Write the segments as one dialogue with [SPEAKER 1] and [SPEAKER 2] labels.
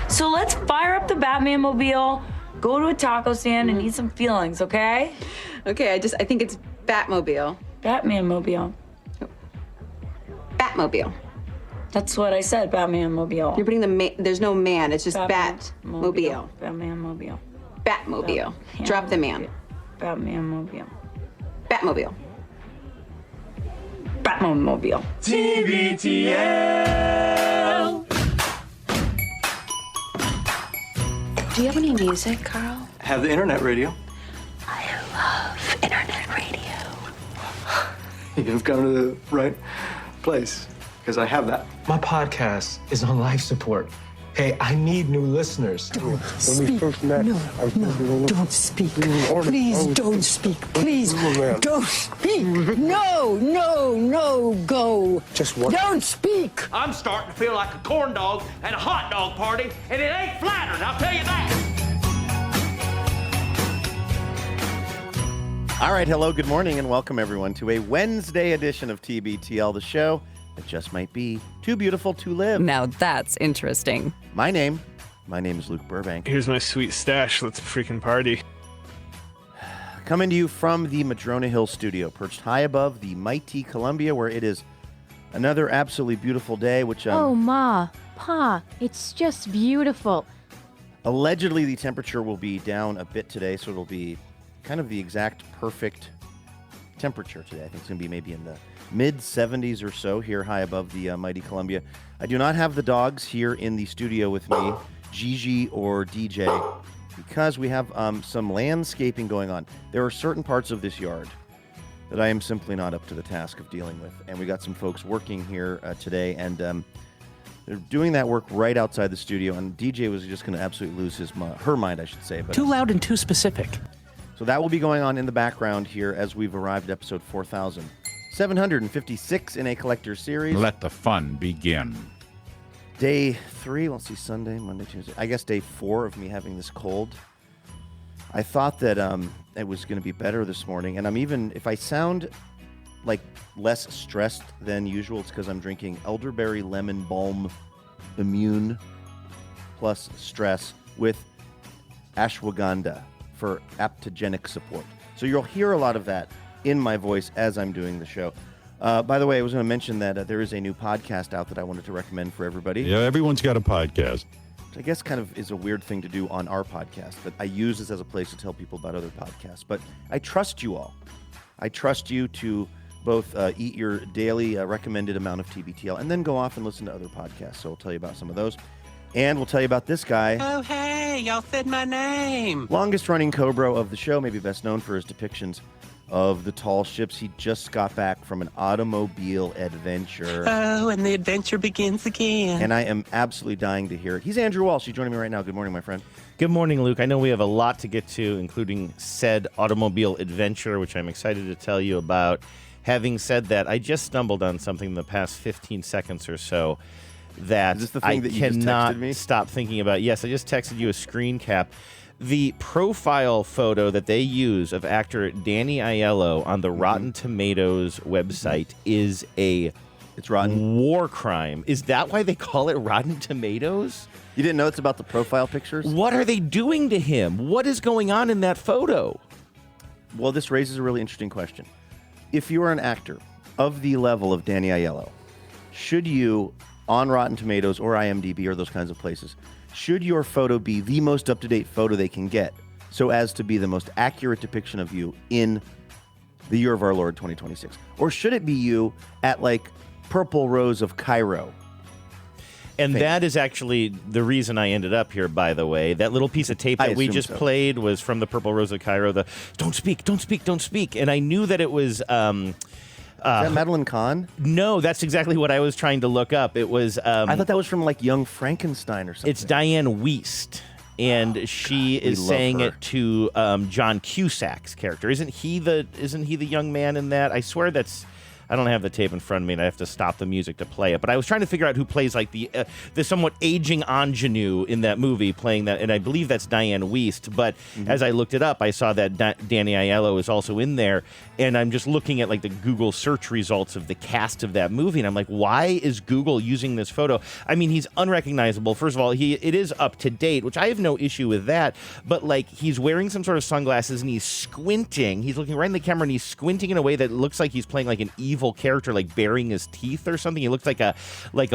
[SPEAKER 1] So let's fire up the Batman-mobile, go to a taco stand, and eat some feelings, okay?
[SPEAKER 2] Okay, I think it's Batmobile.
[SPEAKER 1] Batman-mobile.
[SPEAKER 2] Batmobile.
[SPEAKER 1] That's what I said, Batman-mobile.
[SPEAKER 2] You're putting there's no man, it's just Batmobile.
[SPEAKER 1] Batman-mobile.
[SPEAKER 2] Batmobile. Drop the man.
[SPEAKER 1] Batman-mobile.
[SPEAKER 2] Batmobile.
[SPEAKER 1] Batman-mobile.
[SPEAKER 3] TBTL.
[SPEAKER 2] Do you have any music, Carl?
[SPEAKER 4] Have the internet radio.
[SPEAKER 2] I love internet radio.
[SPEAKER 4] You've come to the right place, because I have that.
[SPEAKER 5] My podcast is on life support. Hey, I need new listeners.
[SPEAKER 6] Don't speak. No, don't speak. Please don't speak. Please don't speak. No, go.
[SPEAKER 5] Just one.
[SPEAKER 6] Don't speak.
[SPEAKER 3] I'm starting to feel like a corn dog at a hot dog party, and it ain't flattering, I'll tell you that.
[SPEAKER 7] All right, hello, good morning, and welcome everyone to a Wednesday edition of TBTL, the show that just might be too beautiful to live.
[SPEAKER 8] Now that's interesting.
[SPEAKER 7] My name is Luke Burbank.
[SPEAKER 9] Here's my sweet stash. Let's freaking party.
[SPEAKER 7] Coming to you from the Madrona Hill studio, perched high above the mighty Columbia, where it is another absolutely beautiful day, which
[SPEAKER 10] Oh, Ma, Pa, it's just beautiful.
[SPEAKER 7] allegedly the temperature will be down a bit today, so it'll be kind of the exact perfect temperature today. I think it's going to be maybe in the mid-70s or so here high above the mighty Columbia. I do not have the dogs here in the studio with me, Gigi or DJ, because we have some landscaping going on. There are certain parts of this yard that I am simply not up to the task of dealing with, and we got some folks working here today, and they're doing that work right outside the studio, and DJ was just going to absolutely lose her mind, I should say. But
[SPEAKER 11] too loud and too specific.
[SPEAKER 7] So that will be going on in the background here as we've arrived at episode 4,756 in a collector series.
[SPEAKER 12] Let the fun begin.
[SPEAKER 7] Day 3, let's see, Sunday, Monday, Tuesday. I guess day 4 of me having this cold. I thought that it was going to be better this morning. And if I sound like less stressed than usual, it's because I'm drinking elderberry lemon balm immune plus stress with ashwagandha for aptogenic support. So you'll hear a lot of that in my voice as I'm doing the show. By the way, I was going to mention that there is a new podcast out that I wanted to recommend for everybody.
[SPEAKER 12] Yeah, everyone's got a podcast.
[SPEAKER 7] Which I guess kind of is a weird thing to do on our podcast, but I use this as a place to tell people about other podcasts. But I trust you all. I trust you to both eat your daily recommended amount of TBTL and then go off and listen to other podcasts. So I'll tell you about some of those. And we'll tell you about this guy.
[SPEAKER 3] Oh, hey, y'all said my name.
[SPEAKER 7] Longest running Cobra of the show, maybe best known for his depictions of the tall ships. He just got back from an automobile adventure.
[SPEAKER 3] Oh, and the adventure begins again.
[SPEAKER 7] And I am absolutely dying to hear it. He's Andrew Walsh. He's joining me right now. Good morning, my friend.
[SPEAKER 11] Good morning, Luke. I know we have a lot to get to, including said automobile adventure, which I'm excited to tell you about. Having said that, I just stumbled on something in the past 15 seconds or so that
[SPEAKER 7] Is this the thing
[SPEAKER 11] I
[SPEAKER 7] that you just
[SPEAKER 11] cannot
[SPEAKER 7] texted me?
[SPEAKER 11] stop thinking about. Yes, I just texted you a screen cap. The profile photo that they use of actor Danny Aiello on the Rotten Tomatoes website is
[SPEAKER 7] It's rotten.
[SPEAKER 11] war crime. Is that why they call it Rotten Tomatoes?
[SPEAKER 7] You didn't know it's about the profile pictures?
[SPEAKER 11] What are they doing to him? What is going on in that photo?
[SPEAKER 7] Well, this raises a really interesting question. If you are an actor of the level of Danny Aiello, should you, on Rotten Tomatoes or IMDB or those kinds of places, should your photo be the most up-to-date photo they can get so as to be the most accurate depiction of you in the year of our Lord 2026? Or should it be you at like Purple Rose of Cairo?
[SPEAKER 11] And that is actually the reason I ended up here, by the way. That little piece of tape that we just played was from the Purple Rose of Cairo, the don't speak, don't speak, don't speak. And I knew that it was...
[SPEAKER 7] Is that Madeline Kahn?
[SPEAKER 11] No, that's exactly what I was trying to look up. It was...
[SPEAKER 7] I thought that was from like Young Frankenstein or something.
[SPEAKER 11] It's Diane Wiest. And she is saying it to John Cusack's character. Isn't he the young man in that? I swear that's... I don't have the tape in front of me, and I have to stop the music to play it. But I was trying to figure out who plays like the somewhat aging ingenue in that movie playing that, and I believe that's Diane Wiest. But as I looked it up, I saw that Danny Aiello is also in there, and I'm just looking at like the Google search results of the cast of that movie, and I'm like, why is Google using this photo? I mean, he's unrecognizable. First of all, it is up to date, which I have no issue with that. But like, he's wearing some sort of sunglasses and he's squinting. He's looking right in the camera and he's squinting in a way that looks like he's playing like an evil character, like baring his teeth or something. He looks like a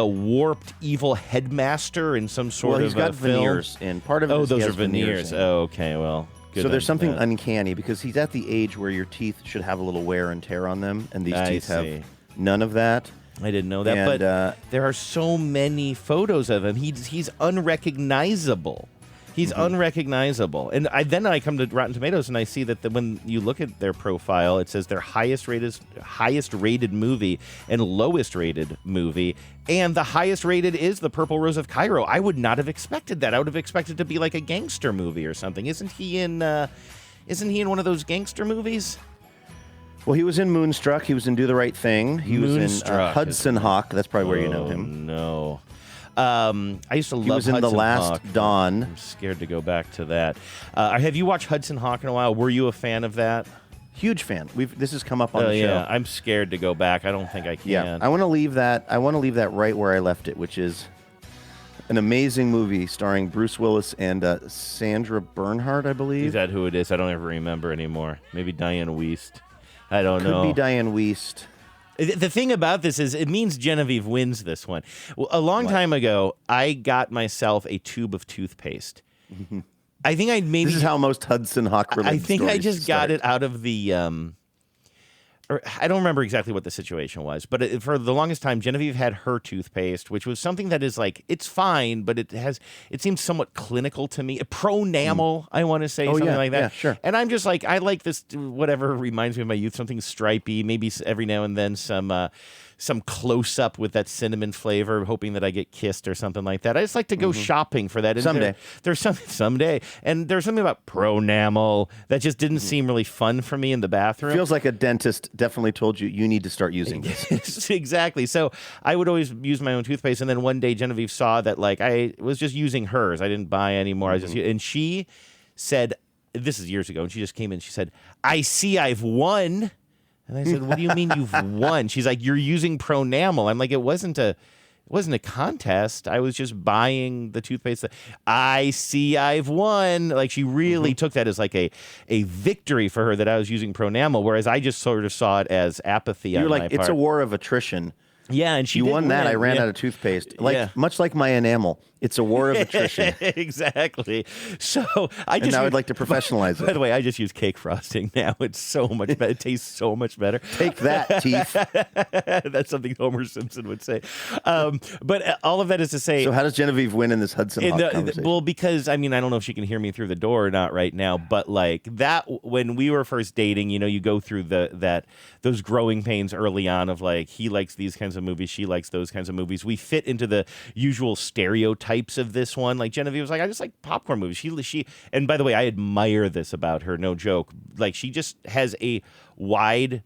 [SPEAKER 11] warped evil headmaster in some sort of
[SPEAKER 7] he's got
[SPEAKER 11] film.
[SPEAKER 7] veneers, and part of it is
[SPEAKER 11] those
[SPEAKER 7] he
[SPEAKER 11] are
[SPEAKER 7] has
[SPEAKER 11] veneers. Oh, okay, well.
[SPEAKER 7] So there's something uncanny because he's at the age where your teeth should have a little wear and tear on them, and these teeth have none of that.
[SPEAKER 11] I didn't know that, but there are so many photos of him. He's unrecognizable. He's unrecognizable. And then I come to Rotten Tomatoes and I see that when you look at their profile, it says their highest rated movie and lowest rated movie. And the highest rated is The Purple Rose of Cairo. I would not have expected that. I would have expected to be like a gangster movie or something. Isn't he in one of those gangster movies?
[SPEAKER 7] Well, he was in Moonstruck. He was in Do the Right Thing. He was in Hudson Hawk. That's probably where you know him.
[SPEAKER 11] No. I used to love Hudson Hawk.
[SPEAKER 7] He was in The Last Dawn.
[SPEAKER 11] I'm scared to go back to that. Have you watched Hudson Hawk in a while? Were you a fan of that?
[SPEAKER 7] Huge fan. This has come up on the show.
[SPEAKER 11] Yeah, I'm scared to go back. I don't think I can.
[SPEAKER 7] Yeah, I want to leave that. I want to leave that right where I left it, which is an amazing movie starring Bruce Willis and Sandra Bernhard, I believe.
[SPEAKER 11] Is that who it is? I don't ever remember anymore. Maybe Diane Wiest. I don't know.
[SPEAKER 7] Could be Diane Wiest.
[SPEAKER 11] The thing about this is it means Genevieve wins this one. Well, a long time ago, I got myself a tube of toothpaste. I think
[SPEAKER 7] This is how most Hudson Hawk related
[SPEAKER 11] I think I just
[SPEAKER 7] start.
[SPEAKER 11] got it out of the or I don't remember exactly what the situation was, but for the longest time, Genevieve had her toothpaste, which was something that is like, it's fine, but it seems somewhat clinical to me. Pronamel, I want to say, something like that.
[SPEAKER 7] Yeah, sure.
[SPEAKER 11] And I'm just like, I like this, whatever reminds me of my youth, something stripy, maybe every now and then some close-up with that cinnamon flavor, hoping that I get kissed or something like that. I just like to go shopping for that. And
[SPEAKER 7] Someday.
[SPEAKER 11] There's something someday. And there's something about Pronamel that just didn't seem really fun for me in the bathroom.
[SPEAKER 7] Feels like a dentist definitely told you need to start using this.
[SPEAKER 11] Exactly. So I would always use my own toothpaste, and then one day Genevieve saw that like I was just using hers. I didn't buy any more. And she said, this is years ago, and she just came in. She said, "I see I've won." And I said, "What do you mean you've won?" She's like, "You're using Pronamel." I'm like, it wasn't a contest. I was just buying the toothpaste. I see I've won. Like, she really took that as like a victory for her that I was using Pronamel, whereas I just sort of saw it as apathy.
[SPEAKER 7] You're
[SPEAKER 11] on
[SPEAKER 7] like,
[SPEAKER 11] my
[SPEAKER 7] it's
[SPEAKER 11] part.
[SPEAKER 7] a war of attrition.
[SPEAKER 11] Yeah, and
[SPEAKER 7] you won that. I ran out of toothpaste. Much like my enamel. It's a war of attrition.
[SPEAKER 11] Exactly. So
[SPEAKER 7] and now I'd like to professionalize it.
[SPEAKER 11] By the way, I just use cake frosting now. It's so much better. It tastes so much better.
[SPEAKER 7] Take that, teeth.
[SPEAKER 11] That's something Homer Simpson would say. But all of that is to say.
[SPEAKER 7] So how does Genevieve win in this Hudson Hawk conversation?
[SPEAKER 11] Well, because I don't know if she can hear me through the door or not right now. But like that, when we were first dating, you go through those growing pains early on of like, he likes these kinds of movies, she likes those kinds of movies. We fit into the usual stereotypes of this one. Like Genevieve was like, I just like popcorn movies. She and by the way, I admire this about her, no joke. Like, she just has a wide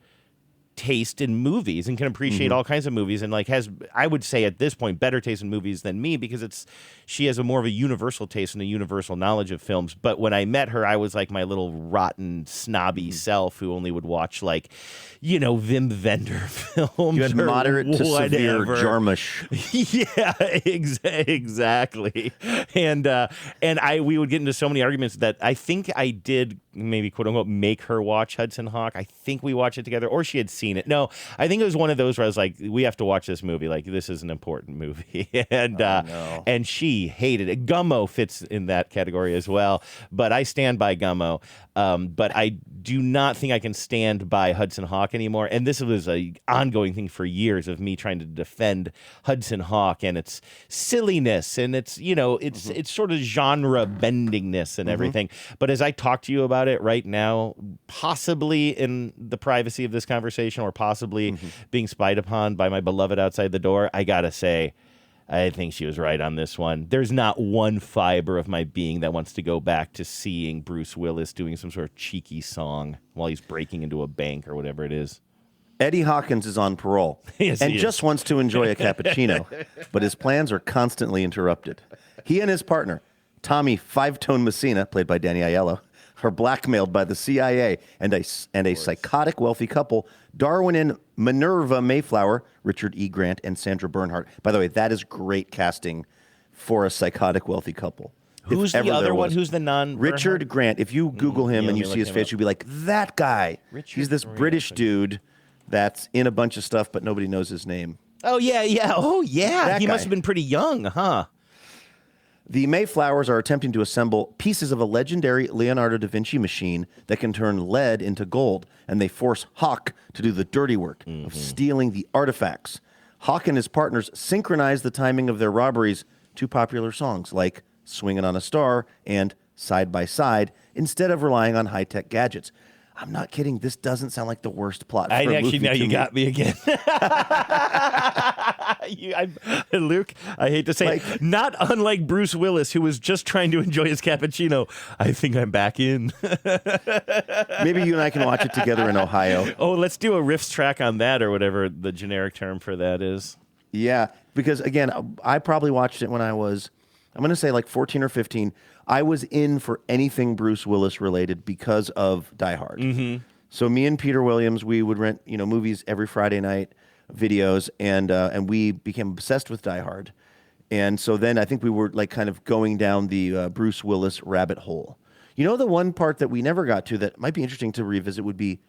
[SPEAKER 11] taste in movies and can appreciate all kinds of movies, and like has, I would say at this point, better taste in movies than me, because she has a more of a universal taste and a universal knowledge of films. But when I met her, I was like my little rotten snobby self who only would watch like Wim Wenders films.
[SPEAKER 7] You had moderate to severe
[SPEAKER 11] whatever.
[SPEAKER 7] Jarmusch.
[SPEAKER 11] Yeah, exactly. And we would get into so many arguments that I think I did maybe quote unquote make her watch Hudson Hawk. I think we watched it together, or she had seen it. No, I think it was one of those where I was like, we have to watch this movie. Like, this is an important movie. And she hated it. Gummo fits in that category as well, but I stand by Gummo. But I do not think I can stand by Hudson Hawk anymore. And this was an ongoing thing for years of me trying to defend Hudson Hawk and its silliness and its, it's sort of genre bendingness and everything. But as I talk to you about it right now, possibly in the privacy of this conversation or possibly being spied upon by my beloved outside the door, I gotta say, I think she was right on this one. There's not one fiber of my being that wants to go back to seeing Bruce Willis doing some sort of cheeky song while he's breaking into a bank or whatever it is.
[SPEAKER 7] Eddie Hawkins is on parole
[SPEAKER 11] Yes,
[SPEAKER 7] and
[SPEAKER 11] he
[SPEAKER 7] just
[SPEAKER 11] is.
[SPEAKER 7] wants to enjoy a cappuccino, but his plans are constantly interrupted. He and his partner, Tommy Five-Tone Messina, played by Danny Aiello, are blackmailed by the CIA and a psychotic wealthy couple, Darwin and Minerva Mayflower, Richard E. Grant, and Sandra Bernhardt. By the way, that is great casting for a psychotic wealthy couple.
[SPEAKER 11] Who's the other one? Who's the
[SPEAKER 7] Richard Grant. If you Google him and you see his face, you'll be like, that guy. He's this British dude that's in a bunch of stuff, but nobody knows his name.
[SPEAKER 11] Oh, yeah. Oh, yeah.
[SPEAKER 7] That
[SPEAKER 11] He
[SPEAKER 7] guy.
[SPEAKER 11] must have been pretty young, huh?
[SPEAKER 7] The Mayflowers are attempting to assemble pieces of a legendary Leonardo da Vinci machine that can turn lead into gold, and they force Hawk to do the dirty work of stealing the artifacts. Hawk and his partners synchronize the timing of their robberies to popular songs like Swingin' on a Star and Side by Side instead of relying on high-tech gadgets. I'm not kidding. This doesn't sound like the worst plot for a movie
[SPEAKER 11] Now
[SPEAKER 7] to
[SPEAKER 11] you
[SPEAKER 7] me.
[SPEAKER 11] got me again. Luke, I hate to say it, not unlike Bruce Willis, who was just trying to enjoy his cappuccino. I think I'm back in.
[SPEAKER 7] Maybe you and I can watch it together in Ohio.
[SPEAKER 11] Oh, let's do a riffs track on that or whatever the generic term for that is.
[SPEAKER 7] Yeah, because, again, I probably watched it when I was, I'm going to say like 14 or 15. I was in for anything Bruce Willis related because of Die Hard.
[SPEAKER 11] Mm-hmm.
[SPEAKER 7] So me and Peter Williams, we would rent movies every Friday night, videos, and we became obsessed with Die Hard. And so then I think we were like kind of going down the Bruce Willis rabbit hole. The one part that we never got to that might be interesting to revisit would be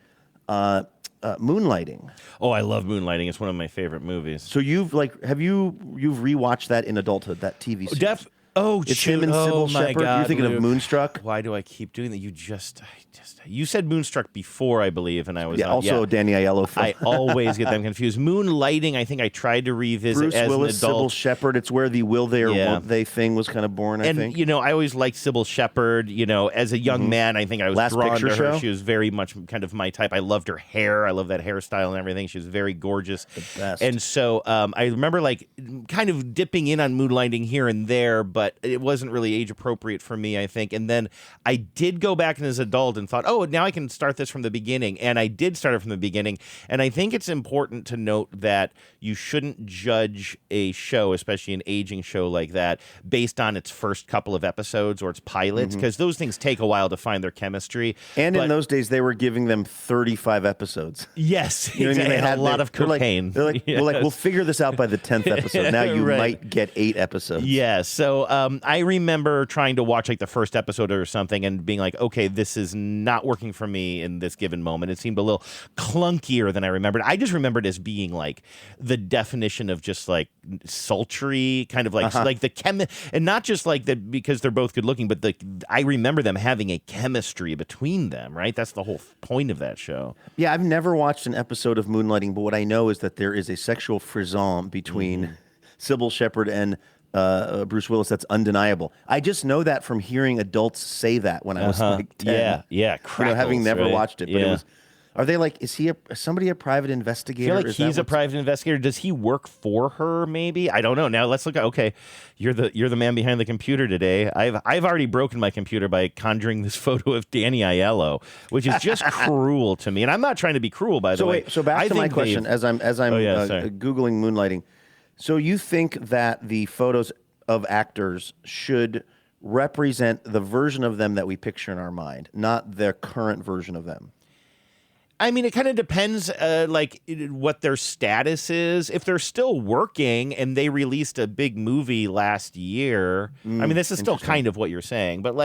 [SPEAKER 7] Moonlighting.
[SPEAKER 11] Oh, I love Moonlighting. It's one of my favorite movies.
[SPEAKER 7] So you've rewatched that in adulthood, that TV series? It's him and Sybil Shepherd. You're thinking of Moonstruck.
[SPEAKER 11] Why do I keep doing that? You said Moonstruck before, I believe, and I was
[SPEAKER 7] also a Danny Aiello film.
[SPEAKER 11] I always get them confused. Moonlighting, I think I tried to revisit
[SPEAKER 7] Bruce
[SPEAKER 11] as
[SPEAKER 7] Willis,
[SPEAKER 11] an adult.
[SPEAKER 7] Sybil Shepherd. It's where the will they or won't they thing was kind of born. I think.
[SPEAKER 11] I always liked Sybil Shepherd. As a young man, I think I was
[SPEAKER 7] Last
[SPEAKER 11] drawn
[SPEAKER 7] Picture
[SPEAKER 11] to her.
[SPEAKER 7] Show?
[SPEAKER 11] She was very much kind of my type. I loved her hair. I love that hairstyle and everything. She was very gorgeous.
[SPEAKER 7] The best.
[SPEAKER 11] And so I remember kind of dipping in on Moonlighting here and there, but it wasn't really age appropriate for me, I think. And then I did go back as an adult and thought, oh, now I can start this from the beginning. And I did start it from the beginning. And I think it's important to note that you shouldn't judge a show, especially an aging show like that, based on its first couple of episodes or its pilots, because those things take a while to find their chemistry.
[SPEAKER 7] And in those days, they were giving them 35 episodes.
[SPEAKER 11] Yes,
[SPEAKER 7] You know what I mean?
[SPEAKER 11] exactly.
[SPEAKER 7] They had
[SPEAKER 11] a lot of cocaine.
[SPEAKER 7] They're like, we'll figure this out by the 10th episode. Now you
[SPEAKER 11] Right.
[SPEAKER 7] might get 8 episodes.
[SPEAKER 11] Yeah, so I remember trying to watch the first episode or something and being like, okay, this is not working for me in this given moment. It seemed a little clunkier than I remembered. I just remembered it as being the definition of just sultry, kind of like the and not just that because they're both good looking, but I remember them having a chemistry between them, right? That's the whole point of that show.
[SPEAKER 7] Yeah, I've never watched an episode of Moonlighting, but what I know is that there is a sexual frisson between Sybil Shepherd and Bruce Willis that's undeniable. I just know that from hearing adults say that when I was 10.
[SPEAKER 11] Yeah, crackles,
[SPEAKER 7] having never
[SPEAKER 11] right?
[SPEAKER 7] watched it, but it was. Are they is somebody a private
[SPEAKER 11] I
[SPEAKER 7] investigator?
[SPEAKER 11] feel like he's a private investigator. Does he work for her? Maybe, I don't know. Now let's look at. Okay, you're the man behind the computer today. I've already broken my computer by conjuring this photo of Danny Aiello, which is just cruel to me. And I'm not trying to be cruel, by the way.
[SPEAKER 7] So back to my question as I'm googling Moonlighting. So you think that the photos of actors should represent the version of them that we picture in our mind, not their current version of them?
[SPEAKER 11] I mean, it kind of depends, what their status is. If they're still working and they released a big movie last year, I mean, this is still kind of what you're saying, but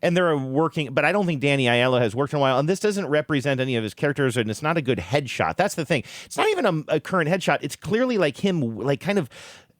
[SPEAKER 11] and they're working, but I don't think Danny Aiello has worked in a while, and this doesn't represent any of his characters, and it's not a good headshot. That's the thing. It's not even a current headshot. It's clearly him, kind of.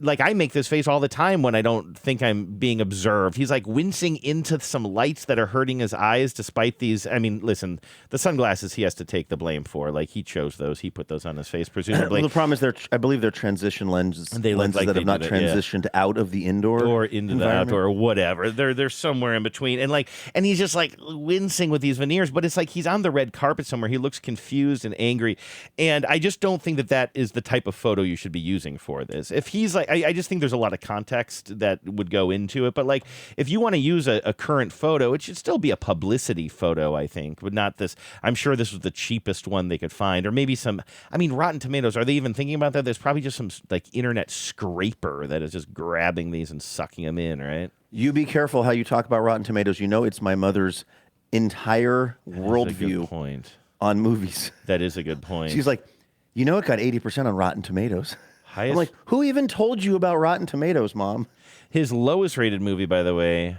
[SPEAKER 11] I make this face all the time when I don't think I'm being observed. He's wincing into some lights that are hurting his eyes despite these. I mean, listen, the sunglasses he has to take the blame for. He chose those. He put those on his face, presumably.
[SPEAKER 7] Well, the problem is I believe they're transition lenses that have not transitioned out of the indoor
[SPEAKER 11] or into the outdoor or whatever. They're somewhere in between. And he's just wincing with these veneers, but it's he's on the red carpet somewhere. He looks confused and angry. And I just don't think that is the type of photo you should be using for this. If he's I just think there's a lot of context that would go into it. But like, if you want to use a current photo, it should still be a publicity photo, I think, but not this. I'm sure this was the cheapest one they could find, or maybe some. I mean, Rotten Tomatoes. Are they even thinking about that? There's probably just some like internet scraper that is just grabbing these and sucking them in, right?
[SPEAKER 7] You be careful how you talk about Rotten Tomatoes. You know, it's my mother's entire worldview on movies.
[SPEAKER 11] That is a good point.
[SPEAKER 7] She's like, you know, it got 80% on Rotten Tomatoes.
[SPEAKER 11] Highest...
[SPEAKER 7] I'm like, who even told you about Rotten Tomatoes, Mom?
[SPEAKER 11] His lowest rated movie, by the way,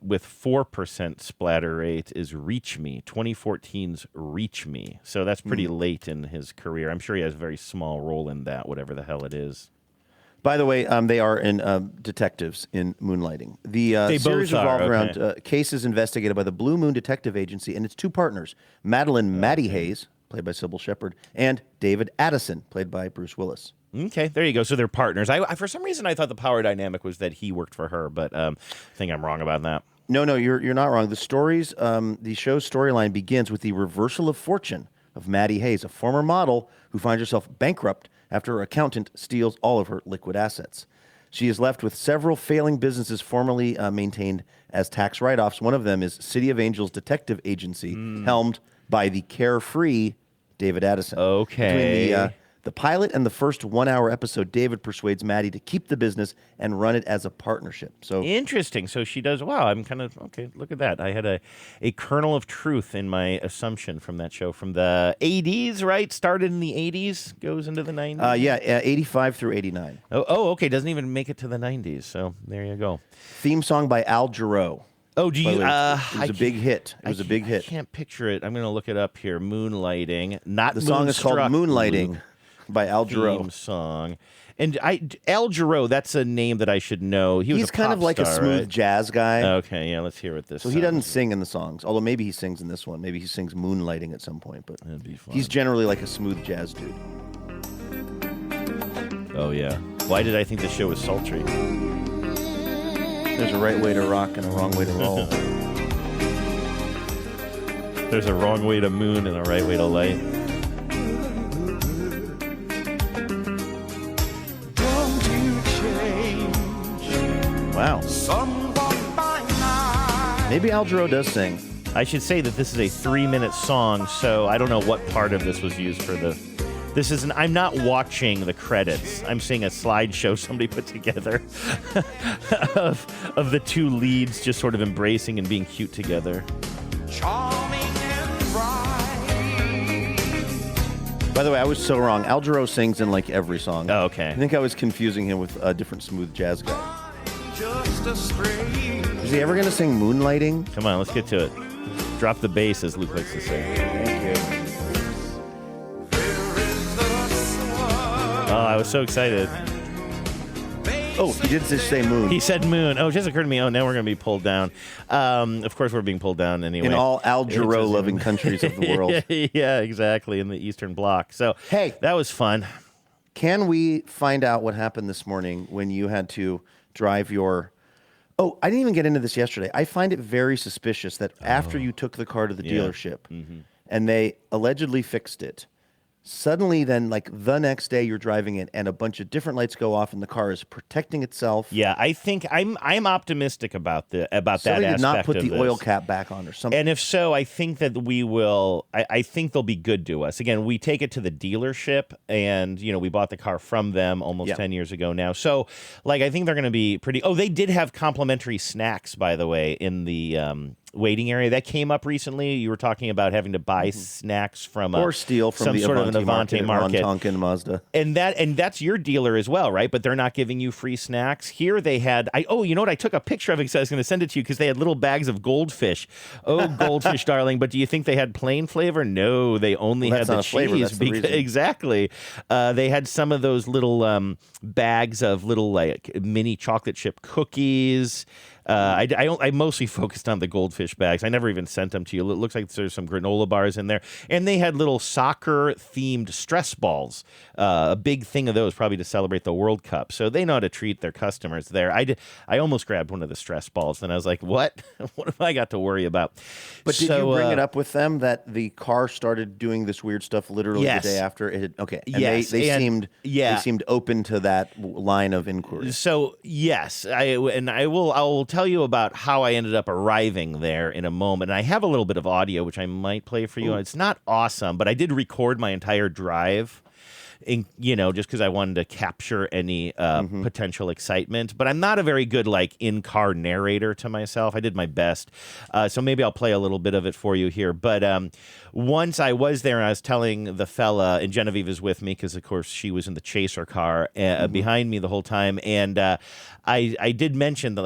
[SPEAKER 11] with 4% splatter rate, is Reach Me, 2014's Reach Me. So that's pretty late in his career. I'm sure he has a very small role in that, whatever the hell it is.
[SPEAKER 7] By the way, they are in detectives in Moonlighting. The
[SPEAKER 11] they
[SPEAKER 7] series
[SPEAKER 11] both
[SPEAKER 7] revolved
[SPEAKER 11] are,
[SPEAKER 7] around cases investigated by the Blue Moon Detective Agency and its two partners, Madeline Maddie Hayes, played by Sybil Shepherd, and David Addison, played by Bruce Willis.
[SPEAKER 11] Okay, there you go. So they're partners. I for some reason I thought the power dynamic was that he worked for her, but I think I'm wrong about that.
[SPEAKER 7] No, you're not wrong. The show's storyline begins with the reversal of fortune of Maddie Hayes, a former model who finds herself bankrupt after her accountant steals all of her liquid assets. She is left with several failing businesses formerly maintained as tax write-offs. One of them is City of Angels Detective Agency, helmed by the carefree David Addison.
[SPEAKER 11] Okay.
[SPEAKER 7] Between the pilot and the first 1 hour episode, David persuades Maddie to keep the business and run it as a partnership. So
[SPEAKER 11] interesting. So she does. Wow, I'm kind of okay. Look at that. I had a kernel of truth in my assumption from that show from the 80s, right? Started in the 80s, goes into the 90s.
[SPEAKER 7] 85 through 89.
[SPEAKER 11] Okay. Doesn't even make it to the 90s. So there you go.
[SPEAKER 7] Theme song by Al Jarreau.
[SPEAKER 11] Oh, do you?
[SPEAKER 7] It was a big hit. It was a big hit.
[SPEAKER 11] I can't picture it. I'm going to look it up here. Moonlighting. Not
[SPEAKER 7] the song is called Moonlighting by Al Jarreau.
[SPEAKER 11] Theme song. And Al Jarreau, that's a name that I should know. He's
[SPEAKER 7] kind
[SPEAKER 11] pop
[SPEAKER 7] of like
[SPEAKER 11] star,
[SPEAKER 7] a smooth
[SPEAKER 11] right?
[SPEAKER 7] jazz guy.
[SPEAKER 11] Okay, yeah, let's hear what this
[SPEAKER 7] So he doesn't sing in the songs, although maybe he sings in this one. Maybe he sings Moonlighting at some point, but
[SPEAKER 11] that'd be fun.
[SPEAKER 7] He's generally like a smooth jazz dude.
[SPEAKER 11] Oh, yeah. Why did I think this show was sultry?
[SPEAKER 7] There's a right way to rock and a wrong way to roll.
[SPEAKER 11] There's a wrong way to moon and a right way to light.
[SPEAKER 7] Wow. Maybe Al Jarreau does sing.
[SPEAKER 11] I should say that this is a 3-minute song, so I don't know what part of this was used for the... I'm not watching the credits. I'm seeing a slideshow somebody put together of the two leads just sort of embracing and being cute together.
[SPEAKER 7] By the way, I was so wrong. Al Jarreau sings in like every song.
[SPEAKER 11] Oh, okay.
[SPEAKER 7] I think I was confusing him with a different smooth jazz guy. Is he ever going to sing Moonlighting?
[SPEAKER 11] Come on, let's get to it. Drop the bass, as Luke likes to say.
[SPEAKER 7] Thank you.
[SPEAKER 11] Oh, I was so excited.
[SPEAKER 7] Oh, he did just say moon.
[SPEAKER 11] He said moon. Oh, it just occurred to me. Oh, now we're going to be pulled down. Of course, we're being pulled down anyway.
[SPEAKER 7] In all Al Jarreau-loving countries of the world.
[SPEAKER 11] Yeah, exactly, in the Eastern Bloc. So,
[SPEAKER 7] hey,
[SPEAKER 11] that was fun.
[SPEAKER 7] Can we find out what happened this morning when you had to drive your... Oh, I didn't even get into this yesterday. I find it very suspicious that after you took the car to the dealership and they allegedly fixed it, suddenly then, like the next day you're driving it and a bunch of different lights go off and the car is protecting itself.
[SPEAKER 11] Yeah, I think I'm optimistic about that aspect.
[SPEAKER 7] Somebody did not put
[SPEAKER 11] of
[SPEAKER 7] the
[SPEAKER 11] this.
[SPEAKER 7] oil cap back on or something.
[SPEAKER 11] And if so, I think that we will. I think they'll be good to us. Again, we take it to the dealership, and we bought the car from them almost 10 years ago now. So, like, I think they're going to be pretty. Oh, they did have complimentary snacks, by the way, in the waiting area. That came up recently. You were talking about having to buy snacks from
[SPEAKER 7] or steal from
[SPEAKER 11] some
[SPEAKER 7] the
[SPEAKER 11] sort of an Avanti market.
[SPEAKER 7] Tonkin Mazda.
[SPEAKER 11] And that's your dealer as well, right? But they're not giving you free snacks. Here they had you know what? I took a picture of it because I was going to send it to you because they had little bags of goldfish. Oh, goldfish, darling. But do you think they had plain flavor? No, they only had the
[SPEAKER 7] flavor,
[SPEAKER 11] cheese.
[SPEAKER 7] that's the reason.
[SPEAKER 11] Exactly. They had some of those little bags of little like mini chocolate chip cookies. I mostly focused on the goldfish bags. I never even sent them to you. It looks like there's some granola bars in there. And they had little soccer-themed stress balls, a big thing of those, probably to celebrate the World Cup. So they know how to treat their customers there. I almost grabbed one of the stress balls, and I was like, what? What have I got to worry about?
[SPEAKER 7] But did you bring it up with them that the car started doing this weird stuff literally the day after it had, okay. And they seemed open to that line of inquiry.
[SPEAKER 11] So yes, I will tell you about how I ended up arriving there in a moment. And I have a little bit of audio which I might play for you. It's not awesome, but I did record my entire drive. Just because I wanted to capture any potential excitement. But I'm not a very good, in-car narrator to myself. I did my best. So maybe I'll play a little bit of it for you here. But once I was there and I was telling the fella, and Genevieve is with me because, of course, she was in the chaser car behind me the whole time. And I did mention that,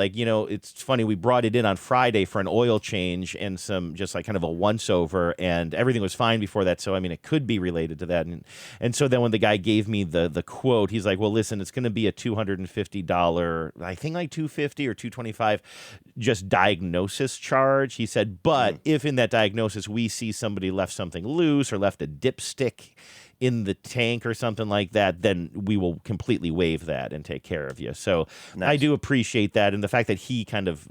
[SPEAKER 11] it's funny, we brought it in on Friday for an oil change and some just kind of a once-over, and everything was fine before that. So, I mean, it could be related to that. And so then when the guy gave me the quote, he's like, well, listen, it's going to be a $250, I think $250 or $225, just diagnosis charge. He said, but if in that diagnosis we see somebody left something loose or left a dipstick in the tank or something like that, then we will completely waive that and take care of you. So nice. I do appreciate that, and the fact that he kind of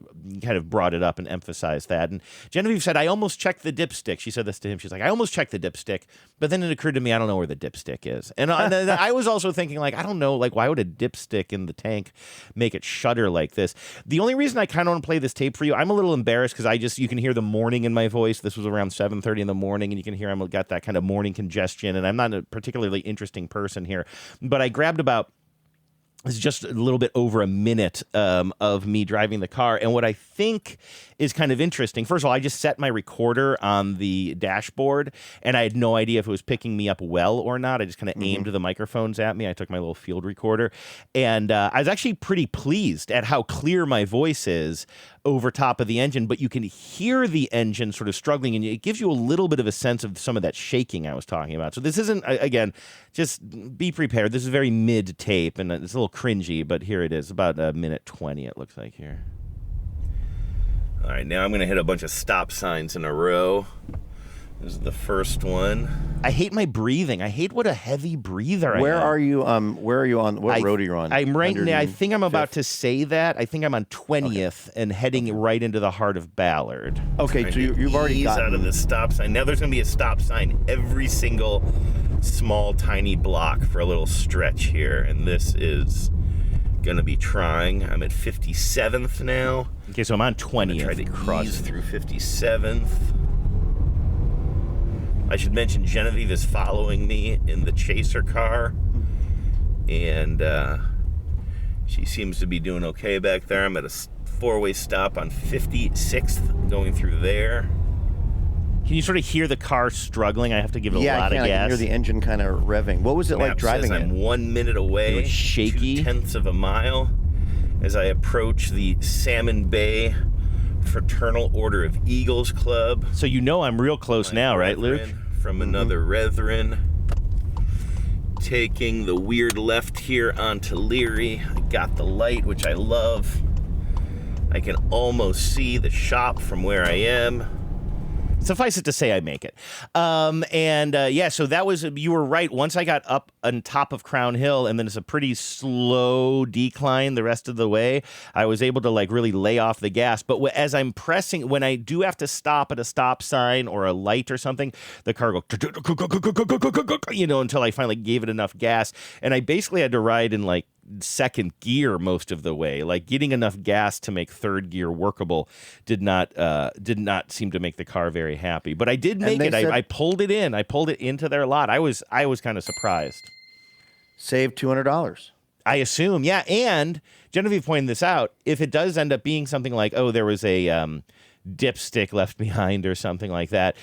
[SPEAKER 11] brought it up and emphasized that. And Genevieve said, I almost checked the dipstick. She said this to him. She's like, I almost checked the dipstick, but then it occurred to me, I don't know where the dipstick is. And I was also thinking, I don't know, why would a dipstick in the tank make it shudder like this? The only reason I kind of want to play this tape for you, I'm a little embarrassed because you can hear the morning in my voice. This was around 7:30 in the morning, and you can hear I've got that kind of morning congestion, and I'm not a particularly interesting person here, but I grabbed it's just a little bit over a minute of me driving the car. And what I think is kind of interesting, first of all, I just set my recorder on the dashboard, and I had no idea if it was picking me up well or not. I just kind of aimed the microphones at me. I took my little field recorder, and I was actually pretty pleased at how clear my voice is over top of the engine, but you can hear the engine sort of struggling, and it gives you a little bit of a sense of some of that shaking I was talking about. So this isn't, again, just be prepared. This is very mid-tape, and it's a little cringy, but here it is, about a minute 20, it looks like here. All right, now I'm going to hit a bunch of stop signs in a row. This is the first one. I hate my breathing. I hate what a heavy breather I am.
[SPEAKER 7] Where are you on? What road are you on?
[SPEAKER 11] I'm right now. I think I'm about to say that. I think I'm on 20th and heading right into the heart of Ballard.
[SPEAKER 7] Okay, so you've already gotten
[SPEAKER 11] out of the stop sign. Now there's going to be a stop sign every single small, tiny block for a little stretch here, and this is going to be trying. I'm at 57th now. Okay, so I'm on 20th. Try to cross through 57th. I should mention Genevieve is following me in the chaser car, and she seems to be doing okay back there. I'm at a four-way stop on 56th, going through there. Can you sort of hear the car struggling? I have to give it a lot of gas.
[SPEAKER 7] Yeah, I can hear the engine kind of revving. What was it like driving it?
[SPEAKER 11] I'm 1 minute away. It was shaky. 0.2 of a mile as I approach the Salmon Bay Fraternal Order of Eagles Club. So you know I'm real close now, right, Luke? From another Reverend. Taking the weird left here onto Leary. I got the light, which I love. I can almost see the shop from where I am. Suffice it to say, I make it. So that was, you were right. Once I got up on top of Crown Hill, and then it's a pretty slow decline the rest of the way, I was able to really lay off the gas. But as I'm pressing, when I do have to stop at a stop sign or a light or something, the car goes, until I finally gave it enough gas. And I basically had to ride in second gear most of the way. Getting enough gas to make third gear workable did not seem to make the car very happy. But I did make it. I pulled it in. I pulled it into their lot. I was kind of surprised.
[SPEAKER 7] Saved $200.
[SPEAKER 11] I assume, yeah. And Genevieve pointed this out. If it does end up being something like, there was a dipstick left behind or something like that,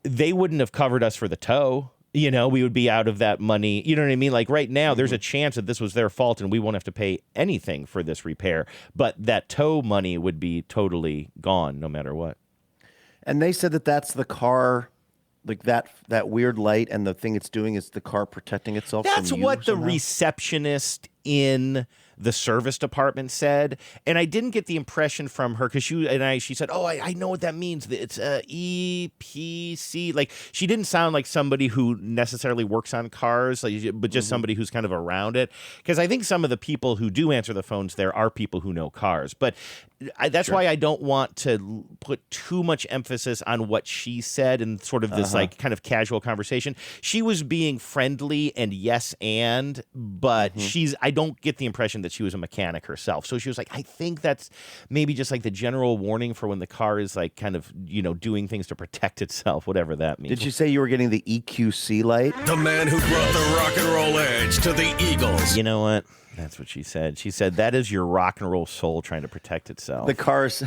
[SPEAKER 11] they wouldn't have covered us for the tow. We would be out of that money. You know what I mean? Right now, there's a chance that this was their fault and we won't have to pay anything for this repair. But that tow money would be totally gone no matter what.
[SPEAKER 7] And they said that that's the car, that weird light, and the thing it's doing is the car protecting itself.
[SPEAKER 11] That's
[SPEAKER 7] from you
[SPEAKER 11] what the
[SPEAKER 7] somehow?
[SPEAKER 11] Receptionist in the service department said. And I didn't get the impression from her because she said, oh, I know what that means. It's EPC. Like, she didn't sound like somebody who necessarily works on cars, but just somebody who's kind of around it. Because I think some of the people who do answer the phones there are people who know cars. But that's why I don't want to put too much emphasis on what she said in sort of this like kind of casual conversation. She was being friendly and but I don't get the impression that she was a mechanic herself. So she was like, I think that's maybe just like the general warning for when the car is like kind of, doing things to protect itself, whatever that means.
[SPEAKER 7] Did you say you were getting the EQC light?
[SPEAKER 13] The man who brought the rock and roll edge to the Eagles.
[SPEAKER 11] You know what? That's what she said. She said, that is your rock and roll soul trying to protect itself.
[SPEAKER 7] The car's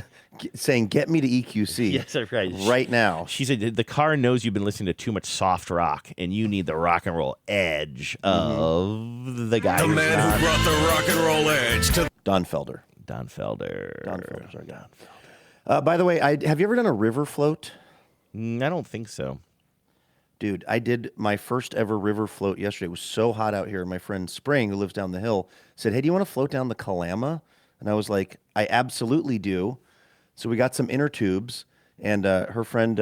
[SPEAKER 7] saying, get me to EQC.
[SPEAKER 11] Yes, that's right.
[SPEAKER 7] Right now.
[SPEAKER 11] She said, the car knows you've been listening to too much soft rock, and you need the rock and roll edge of the guy.
[SPEAKER 13] The man who brought the rock and roll edge to
[SPEAKER 7] Don Felder.
[SPEAKER 11] Don Felder.
[SPEAKER 7] Sorry, Don Felder. By the way, have you ever done a river float?
[SPEAKER 11] I don't think so.
[SPEAKER 7] Dude, I did my first ever river float yesterday. It was so hot out here. My friend Spring, who lives down the hill, said, hey, do you want to float down the Kalama? And I was like, I absolutely do. So we got some inner tubes, and her friend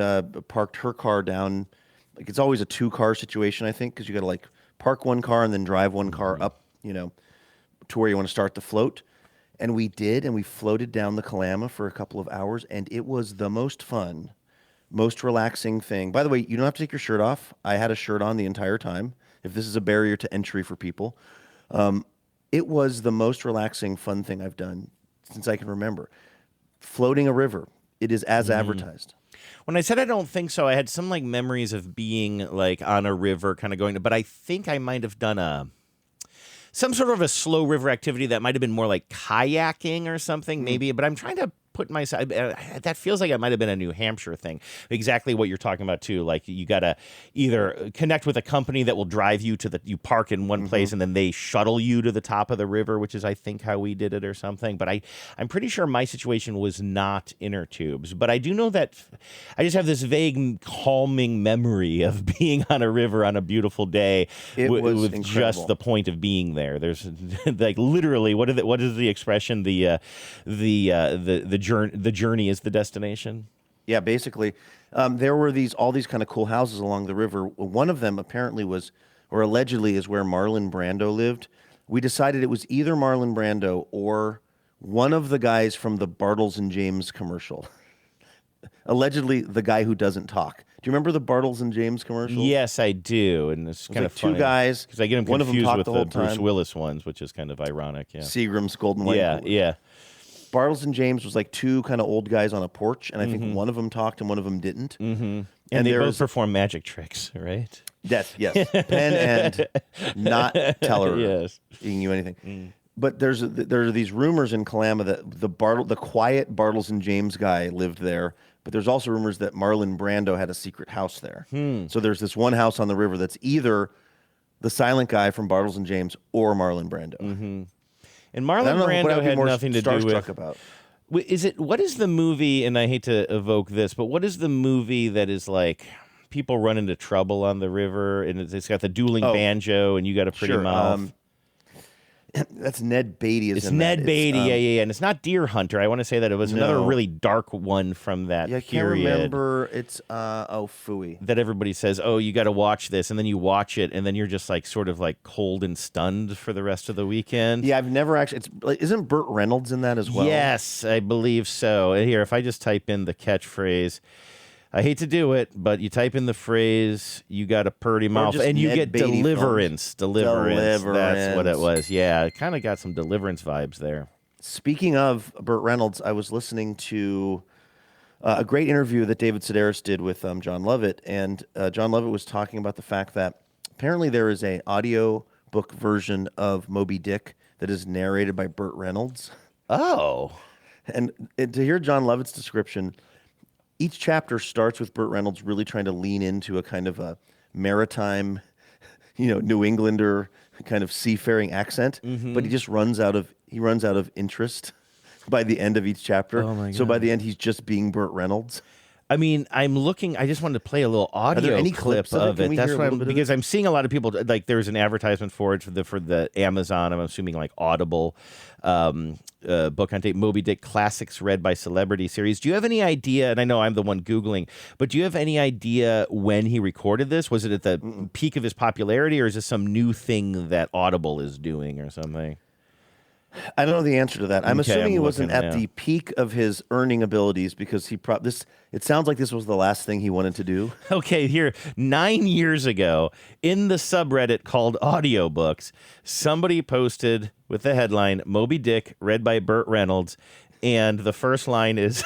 [SPEAKER 7] parked her car down. Like, it's always a 2-car situation, I think, because you got to like park one car and then drive one car up, to where you want to start the float. And we did, and we floated down the Kalama for a couple of hours, and it was the most fun, most relaxing thing. By the way, you don't have to take your shirt off. I had a shirt on the entire time, if this is a barrier to entry for people. It was the most relaxing, fun thing I've done since I can remember. Floating a river. It is as advertised.
[SPEAKER 11] When I said I don't think so, I had some like memories of being like on a river kind of going to, but I think I might have done some sort of a slow river activity that might have been more like kayaking or something maybe, but I'm trying to put myself, that feels like it might have been a New Hampshire thing. Exactly what you're talking about too. Like you got to either connect with a company that will drive you you park in one place and then they shuttle you to the top of the river, which is I think how we did it or something. But I'm pretty sure my situation was not inner tubes, but I do know that I just have this vague calming memory of being on a river on a beautiful day with
[SPEAKER 7] incredible.
[SPEAKER 11] Just the point of being there. There's like literally, what is the expression? The journey is the destination.
[SPEAKER 7] Yeah, basically. There were all these kind of cool houses along the river. One of them apparently was, or allegedly is, where Marlon Brando lived. We decided it was either Marlon Brando or one of the guys from the Bartles and James commercial. Allegedly, the guy who doesn't talk. Do you remember the Bartles and James commercial?
[SPEAKER 11] Yes, I do, and it's kind of funny.
[SPEAKER 7] Two guys.
[SPEAKER 11] Because I get them
[SPEAKER 7] one
[SPEAKER 11] confused
[SPEAKER 7] of them
[SPEAKER 11] with
[SPEAKER 7] the
[SPEAKER 11] Bruce Willis ones, which is kind of ironic. Yeah,
[SPEAKER 7] Seagram's Golden White.
[SPEAKER 11] Yeah.
[SPEAKER 7] Bartles and James was like two kind of old guys on a porch, and I think one of them talked and one of them didn't.
[SPEAKER 11] Mm-hmm. And they both perform magic tricks, right?
[SPEAKER 7] Yes. Pen and not teller.
[SPEAKER 11] Yes.
[SPEAKER 7] Being you anything. But there are these rumors in Kalama that the quiet Bartles and James guy lived there, but there's also rumors that Marlon Brando had a secret house there. So there's this one house on the river that's either the silent guy from Bartles and James or Marlon Brando.
[SPEAKER 11] Mm-hmm. And Marlon Brando had nothing to do with.
[SPEAKER 7] About.
[SPEAKER 11] What is the movie? And I hate to evoke this, but what is the movie that is like people run into trouble on the river, and it's got the dueling banjo, and you got a pretty mouth?
[SPEAKER 7] That's Ned Beatty.
[SPEAKER 11] It's Ned Beatty, yeah. And it's not Deer Hunter. I want to say that it was another really dark one from that period.
[SPEAKER 7] I can't remember. It's, phooey.
[SPEAKER 11] That everybody says, oh, you got to watch this. And then you watch it, and then you're just like sort of like cold and stunned for the rest of the weekend.
[SPEAKER 7] Yeah, I've never actually. Isn't Burt Reynolds in that as well?
[SPEAKER 11] Yes, I believe so. Here, if I just type in the catchphrase, I hate to do it, but you type in the phrase, you got a purty mouth, and you get deliverance. Deliverance. That's what it was. Yeah, it kind of got some Deliverance vibes there.
[SPEAKER 7] Speaking of Burt Reynolds, I was listening to a great interview that David Sedaris did with John Lovett, and John Lovett was talking about the fact that apparently there is an audio book version of Moby Dick that is narrated by Burt Reynolds.
[SPEAKER 11] Oh.
[SPEAKER 7] And to hear John Lovett's description, each chapter starts with Burt Reynolds really trying to lean into a kind of a maritime, New Englander kind of seafaring accent, but he just runs out of interest by the end of each chapter.
[SPEAKER 11] Oh my God.
[SPEAKER 7] So by the end, he's just being Burt Reynolds.
[SPEAKER 11] I mean, I'm looking. I just wanted to play a little audio
[SPEAKER 7] any
[SPEAKER 11] clip
[SPEAKER 7] clips of it?
[SPEAKER 11] of
[SPEAKER 7] Can
[SPEAKER 11] it.
[SPEAKER 7] we
[SPEAKER 11] That's
[SPEAKER 7] hear a
[SPEAKER 11] what
[SPEAKER 7] little bit of
[SPEAKER 11] because I'm seeing a lot of people like. There's an advertisement for it for the Amazon. I'm assuming like Audible book on tape, Moby Dick classics read by celebrity series. Do you have any idea? And I know I'm the one Googling, but do you have any idea when he recorded this? Was it at the peak of his popularity, or is this some new thing that Audible is doing or something?
[SPEAKER 7] I don't know the answer to that. I'm assuming he wasn't
[SPEAKER 11] looking
[SPEAKER 7] at
[SPEAKER 11] now.
[SPEAKER 7] the peak of his earning abilities because it sounds like this was the last thing he wanted to do.
[SPEAKER 11] Okay, here, 9 years ago, in the subreddit called Audiobooks, somebody posted with the headline, Moby Dick, read by Burt Reynolds, and the first line is,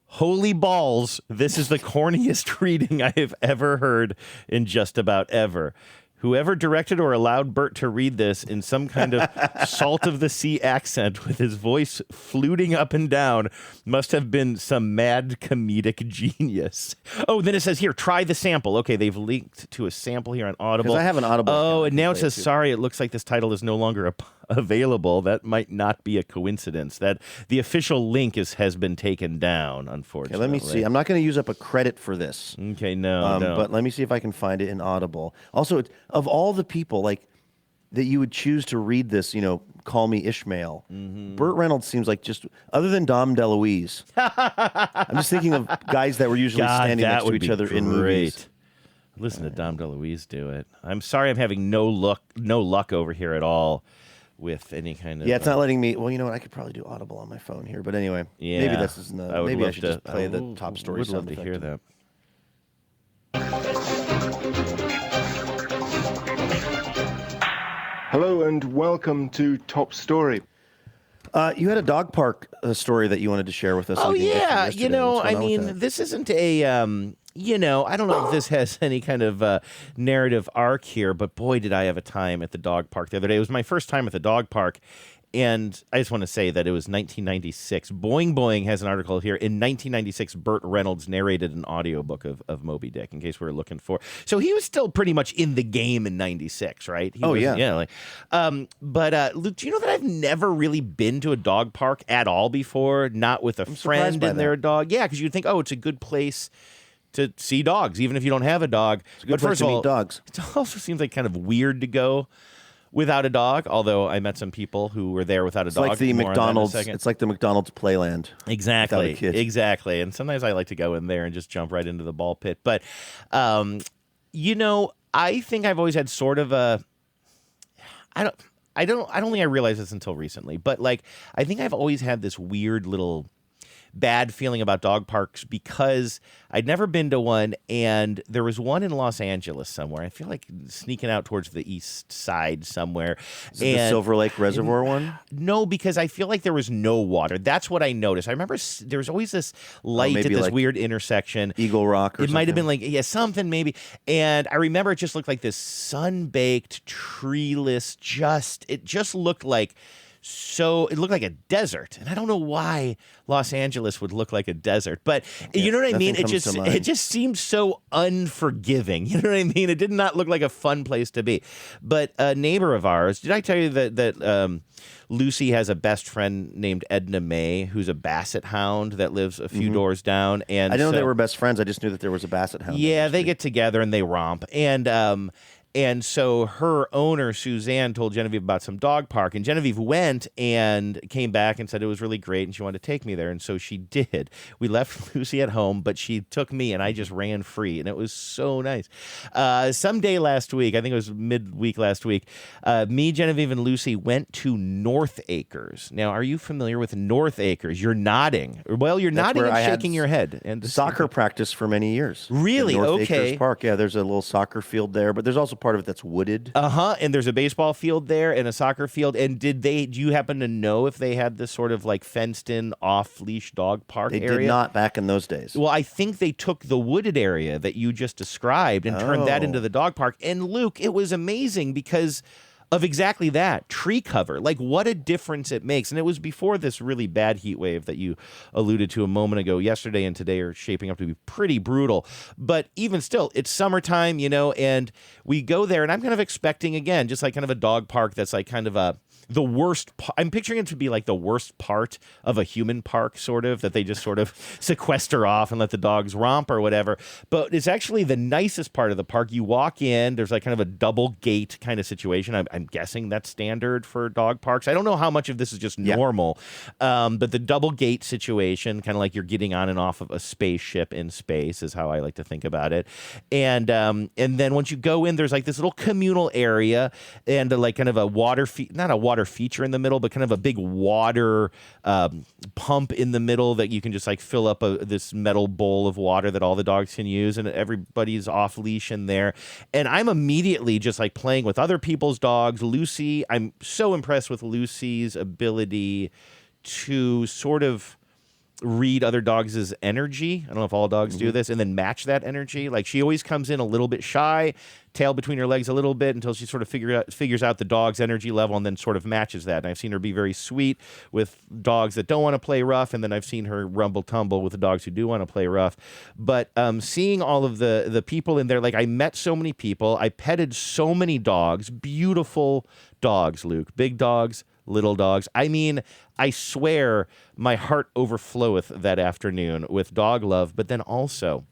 [SPEAKER 11] holy balls, this is the corniest reading I have ever heard in just about ever. Whoever directed or allowed Burt to read this in some kind of salt of the sea accent with his voice fluting up and down must have been some mad comedic genius. Oh, then it says here, try the sample. Okay, they've linked to a sample here on Audible.
[SPEAKER 7] Because I have an Audible.
[SPEAKER 11] Oh, and now it says, sorry, it looks like this title is no longer available. That might not be a coincidence. That the official link has been taken down, unfortunately.
[SPEAKER 7] Okay, let me see. I'm not going to use up a credit for this.
[SPEAKER 11] Okay, no.
[SPEAKER 7] But let me see if I can find it in Audible. Also, of all the people that you would choose to read this, Call Me Ishmael, Burt Reynolds seems like just, other than Dom DeLuise, I'm just thinking of guys that were usually standing next to each other in movies.
[SPEAKER 11] Listen to Dom DeLuise do it. I'm sorry I'm having no luck over here at all with any kind of...
[SPEAKER 7] Yeah, it's not letting me... Well, you know what? I could probably do Audible on my phone here. But anyway,
[SPEAKER 11] yeah,
[SPEAKER 7] maybe this isn't... Maybe I should just play the top story.
[SPEAKER 11] Would love to hear that.
[SPEAKER 6] Hello and welcome to Top Story.
[SPEAKER 7] You had a dog park story that you wanted to share with us.
[SPEAKER 11] Oh,
[SPEAKER 7] we didn't get to
[SPEAKER 11] yeah.
[SPEAKER 7] yesterday. What's going on with that?
[SPEAKER 11] This isn't a... I don't know if this has any kind of narrative arc here, but boy, did I have a time at the dog park the other day. It was my first time at the dog park, and I just want to say that it was 1996. Boing Boing has an article here. In 1996, Burt Reynolds narrated an audiobook of Moby Dick, in case we were looking for. So he was still pretty much in the game in 96, right? Yeah. But Luke, do you know that I've never really been to a dog park at all before? Not with a friend and their dog. Yeah, because you'd think, oh, it's a good place to see dogs, even if you don't have a dog.
[SPEAKER 7] It's a good place to meet dogs.
[SPEAKER 11] It also seems like kind of weird to go without a dog, although I met some people who were there without a dog.
[SPEAKER 7] Like the McDonald's. It's like the McDonald's Playland.
[SPEAKER 11] Exactly.
[SPEAKER 7] Without a kid.
[SPEAKER 11] Exactly. And sometimes I like to go in there and just jump right into the ball pit. But, I think I've always had sort of a... I don't think I realized this until recently, but I think I've always had this weird little bad feeling about dog parks because I'd never been to one, and there was one in Los Angeles somewhere. I feel like sneaking out towards the east side somewhere.
[SPEAKER 7] Is it the Silver Lake Reservoir one?
[SPEAKER 11] No, because I feel like there was no water. That's what I noticed. I remember there was always this light at this weird intersection.
[SPEAKER 7] Eagle Rock or
[SPEAKER 11] something. It might have been something maybe. And I remember it just looked like this sun-baked, treeless, it just looked like... So it looked like a desert, and I don't know why Los Angeles would look like a desert, but you know what I mean? It just seemed so unforgiving. You know what I mean? It did not look like a fun place to be. But a neighbor of ours, did I tell you that Lucy has a best friend named Edna May, who's a basset hound that lives a few doors down? And
[SPEAKER 7] I didn't know they were best friends. I just knew that there was a basset hound.
[SPEAKER 11] Yeah, they get together and they romp. And so her owner, Suzanne, told Genevieve about some dog park. And Genevieve went and came back and said it was really great and she wanted to take me there. And so she did. We left Lucy at home, but she took me and I just ran free. And it was so nice. Someday last week, I think it was midweek last week, me, Genevieve, and Lucy went to North Acres. Now, are you familiar with North Acres? You're nodding. Well, you're nodding and shaking your head. And
[SPEAKER 7] soccer practice for many years.
[SPEAKER 11] Really?
[SPEAKER 7] North
[SPEAKER 11] Okay.
[SPEAKER 7] Acres Park. Yeah, there's a little soccer field there, but there's also part of it that's wooded.
[SPEAKER 11] And there's a baseball field there and a soccer field. And do you happen to know if they had this sort of fenced in off leash dog park area?
[SPEAKER 7] They did not back in those days.
[SPEAKER 11] Well, I think they took the wooded area that you just described and turned that into the dog park. And Luke, it was amazing because of exactly that, tree cover. What a difference it makes. And it was before this really bad heat wave that you alluded to a moment ago. Yesterday and today are shaping up to be pretty brutal. But even still, it's summertime, and we go there, and I'm kind of expecting, again, just kind of a dog park that's kind of a the worst. I'm picturing it to be like the worst part of a human park, sort of, that they just sort of sequester off and let the dogs romp or whatever. But it's actually the nicest part of the park. You walk in, there's like kind of a double gate kind of situation. I'm guessing that's standard for dog parks. I don't know how much of this is just normal, but the double gate situation, kind of like you're getting on and off of a spaceship in space, is how I like to think about it. And then once you go in, there's like this little communal area and like kind of a water not a water feature in the middle, but kind of a big water pump in the middle that you can just like fill up this metal bowl of water that all the dogs can use, and everybody's off leash in there. And I'm immediately just like playing with other people's dogs. Lucy, I'm so impressed with Lucy's ability to sort of read other dogs' energy. I don't know if all dogs do this, and then match that energy. Like, she always comes in a little bit shy, tail between her legs a little bit, until she sort of figures out the dog's energy level and then sort of matches that. And I've seen her be very sweet with dogs that don't want to play rough, and then I've seen her rumble tumble with the dogs who do want to play rough. But seeing all of the people in there, like, I met so many people. I petted so many dogs, beautiful dogs, Luke, big dogs, little dogs. I mean, I swear my heart overfloweth that afternoon with dog love. But then also,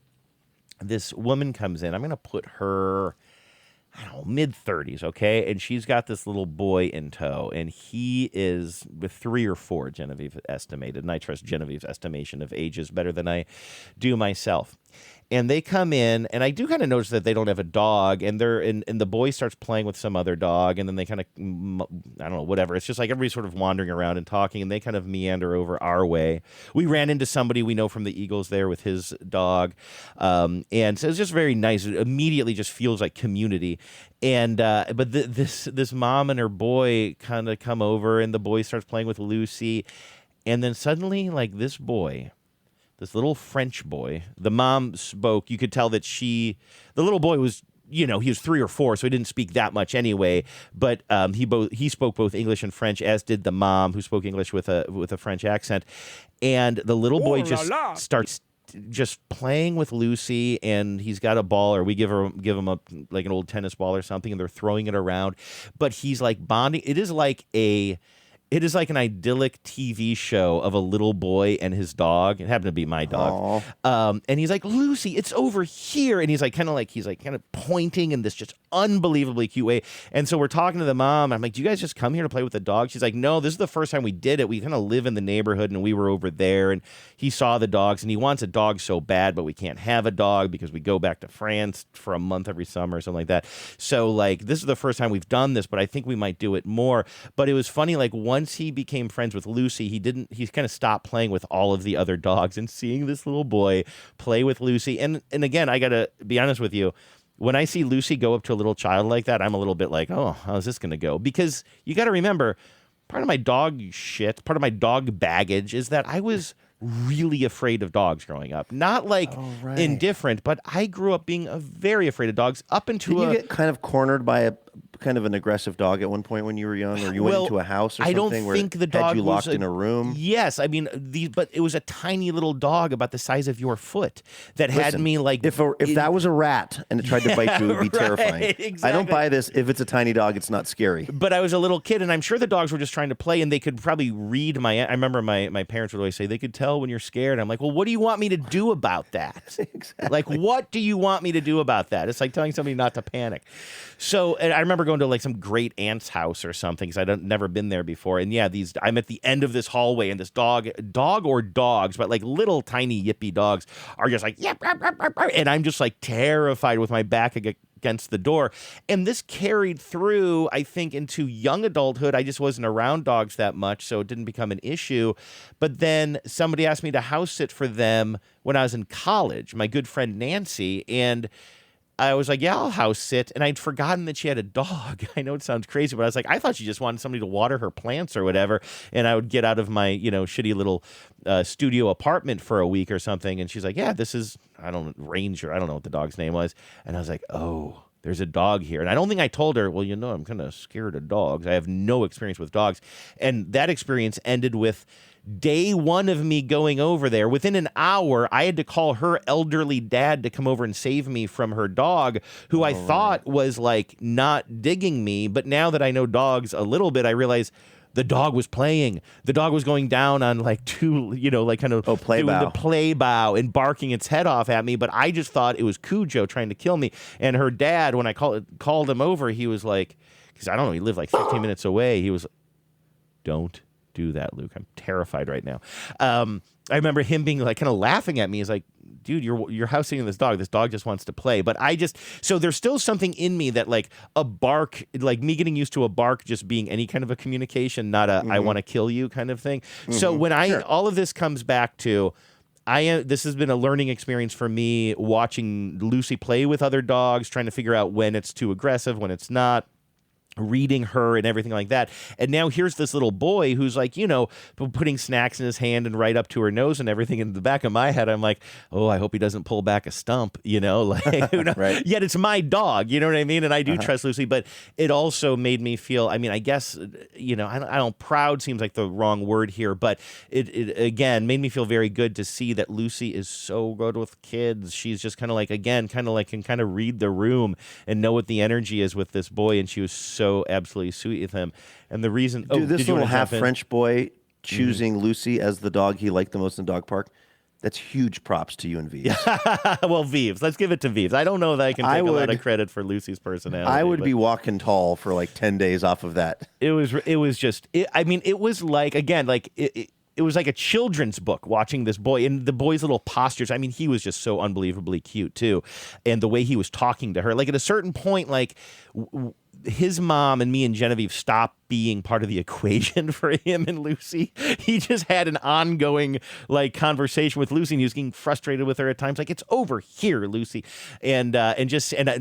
[SPEAKER 11] this woman comes in. I'm going to put her, I don't know, mid-30s, okay? And she's got this little boy in tow, and he is with 3 or 4, Genevieve estimated. And I trust Genevieve's estimation of ages better than I do myself. And they come in, and I do kind of notice that they don't have a dog, and the boy starts playing with some other dog, and then they kind of, I don't know, whatever. It's just like everybody's sort of wandering around and talking, and they kind of meander over our way. We ran into somebody we know from the Eagles there with his dog, and so it's just very nice. It immediately just feels like community. And but this mom and her boy kind of come over, and the boy starts playing with Lucy, and then suddenly, like, this boy, this little French boy, the mom spoke. You could tell that the little boy was, he was 3 or 4, so he didn't speak that much anyway. But he spoke both English and French, as did the mom, who spoke English with a French accent. And the little boy starts just playing with Lucy, and he's got a ball, or we give him like an old tennis ball or something, and they're throwing it around. But he's like bonding. It is like an idyllic TV show of a little boy and his dog. It happened to be my dog. And he's like, Lucy, it's over here. And he's kind of pointing in this just unbelievably cute way. And so we're talking to the mom. I'm like, do you guys just come here to play with the dog? She's like, no, this is the first time we did it. We kind of live in the neighborhood, and we were over there, and he saw the dogs, and he wants a dog so bad, but we can't have a dog because we go back to France for a month every summer or something like that. So, like, this is the first time we've done this, but I think we might do it more. But it was funny, like, once he became friends with Lucy, he kind of stopped playing with all of the other dogs, and seeing this little boy play with Lucy. And again, I got to be honest with you, when I see Lucy go up to a little child like that, I'm a little bit like, oh, how's this going to go? Because you got to remember, part of my dog baggage is that I was really afraid of dogs growing up. Not like indifferent, but I grew up being very afraid of dogs up until
[SPEAKER 7] Did you get kind of cornered by a kind of an aggressive dog at one point when you were young, or you went into a house or something?
[SPEAKER 11] I don't think the dog
[SPEAKER 7] had you locked in a room.
[SPEAKER 11] Yes, I mean, but it was a tiny little dog about the size of your foot that had me like.
[SPEAKER 7] If that was a rat and it tried to bite you, it would be terrifying.
[SPEAKER 11] Exactly.
[SPEAKER 7] I don't buy this. If it's a tiny dog, it's not scary.
[SPEAKER 11] But I was a little kid, and I'm sure the dogs were just trying to play, and they could probably read I remember my parents would always say they could tell when you're scared. I'm like, well, what do you want me to do about that?
[SPEAKER 7] Exactly.
[SPEAKER 11] Like, what do you want me to do about that? It's like telling somebody not to panic. So, and I remember going to like some great aunt's house or something, because I'd never been there before. And yeah, I'm at the end of this hallway, and this dog or dogs, but like little tiny yippy dogs are just like, yep, yep, yep, yep, and I'm just like terrified with my back against the door. And this carried through, I think, into young adulthood. I just wasn't around dogs that much, so it didn't become an issue. But then somebody asked me to house sit for them when I was in college, my good friend Nancy, and I was like, yeah, I'll house sit. And I'd forgotten that she had a dog. I know it sounds crazy, but I was like, I thought she just wanted somebody to water her plants or whatever. And I would get out of my, shitty little studio apartment for a week or something. And she's like, yeah, this is, Ranger. I don't know what the dog's name was. And I was like, oh, there's a dog here. And I don't think I told her, well, I'm kind of scared of dogs. I have no experience with dogs. And that experience ended with day one of me going over there. Within an hour, I had to call her elderly dad to come over and save me from her dog, who I thought was like not digging me. But now that I know dogs a little bit, I realize the dog was playing. The dog was going down on like two, like kind of
[SPEAKER 7] play
[SPEAKER 11] doing
[SPEAKER 7] bow.
[SPEAKER 11] the play bow and barking its head off at me. But I just thought it was Cujo trying to kill me. And her dad, when I called him over, he was like, because I don't know, he lived like 15 minutes away. He was, don't do that, Luke. I'm terrified right now. I remember him being like kind of laughing at me. He's like, dude, you're house sitting this dog. This dog just wants to play. But so there's still something in me that like a bark, like me getting used to a bark just being any kind of a communication, not a I want to kill you kind of thing. So when all of this comes back to, this has been a learning experience for me, watching Lucy play with other dogs, trying to figure out when it's too aggressive, when it's not, reading her and everything like that. And now here's this little boy who's like, putting snacks in his hand and right up to her nose and everything. In the back of my head, I'm like, oh, I hope he doesn't pull back a stump, like,
[SPEAKER 7] Right.
[SPEAKER 11] Yet it's my dog, you know what I mean? And I do trust Lucy, but it also made me feel, I guess, I don't, proud seems like the wrong word here, but it again made me feel very good to see that Lucy is so good with kids. She's just kind of like, again, kind of like can kind of read the room and know what the energy is with this boy. And she was so absolutely sweet with him. And the reason,
[SPEAKER 7] Dude, this little half French boy choosing Lucy as the dog he liked the most in dog park, that's huge props to you and Vives.
[SPEAKER 11] Well, Vives, let's give it to Vives. I don't know that I can take a lot of credit for Lucy's personality.
[SPEAKER 7] I would be walking tall for like 10 days off of that.
[SPEAKER 11] It was like, again, like it was like a children's book watching this boy and the boy's little postures. He was just so unbelievably cute too. And the way he was talking to her, like at a certain point, like his mom and me and Genevieve stopped being part of the equation for him and Lucy. He just had an ongoing like conversation with Lucy, and he was getting frustrated with her at times. Like, it's over here, Lucy. And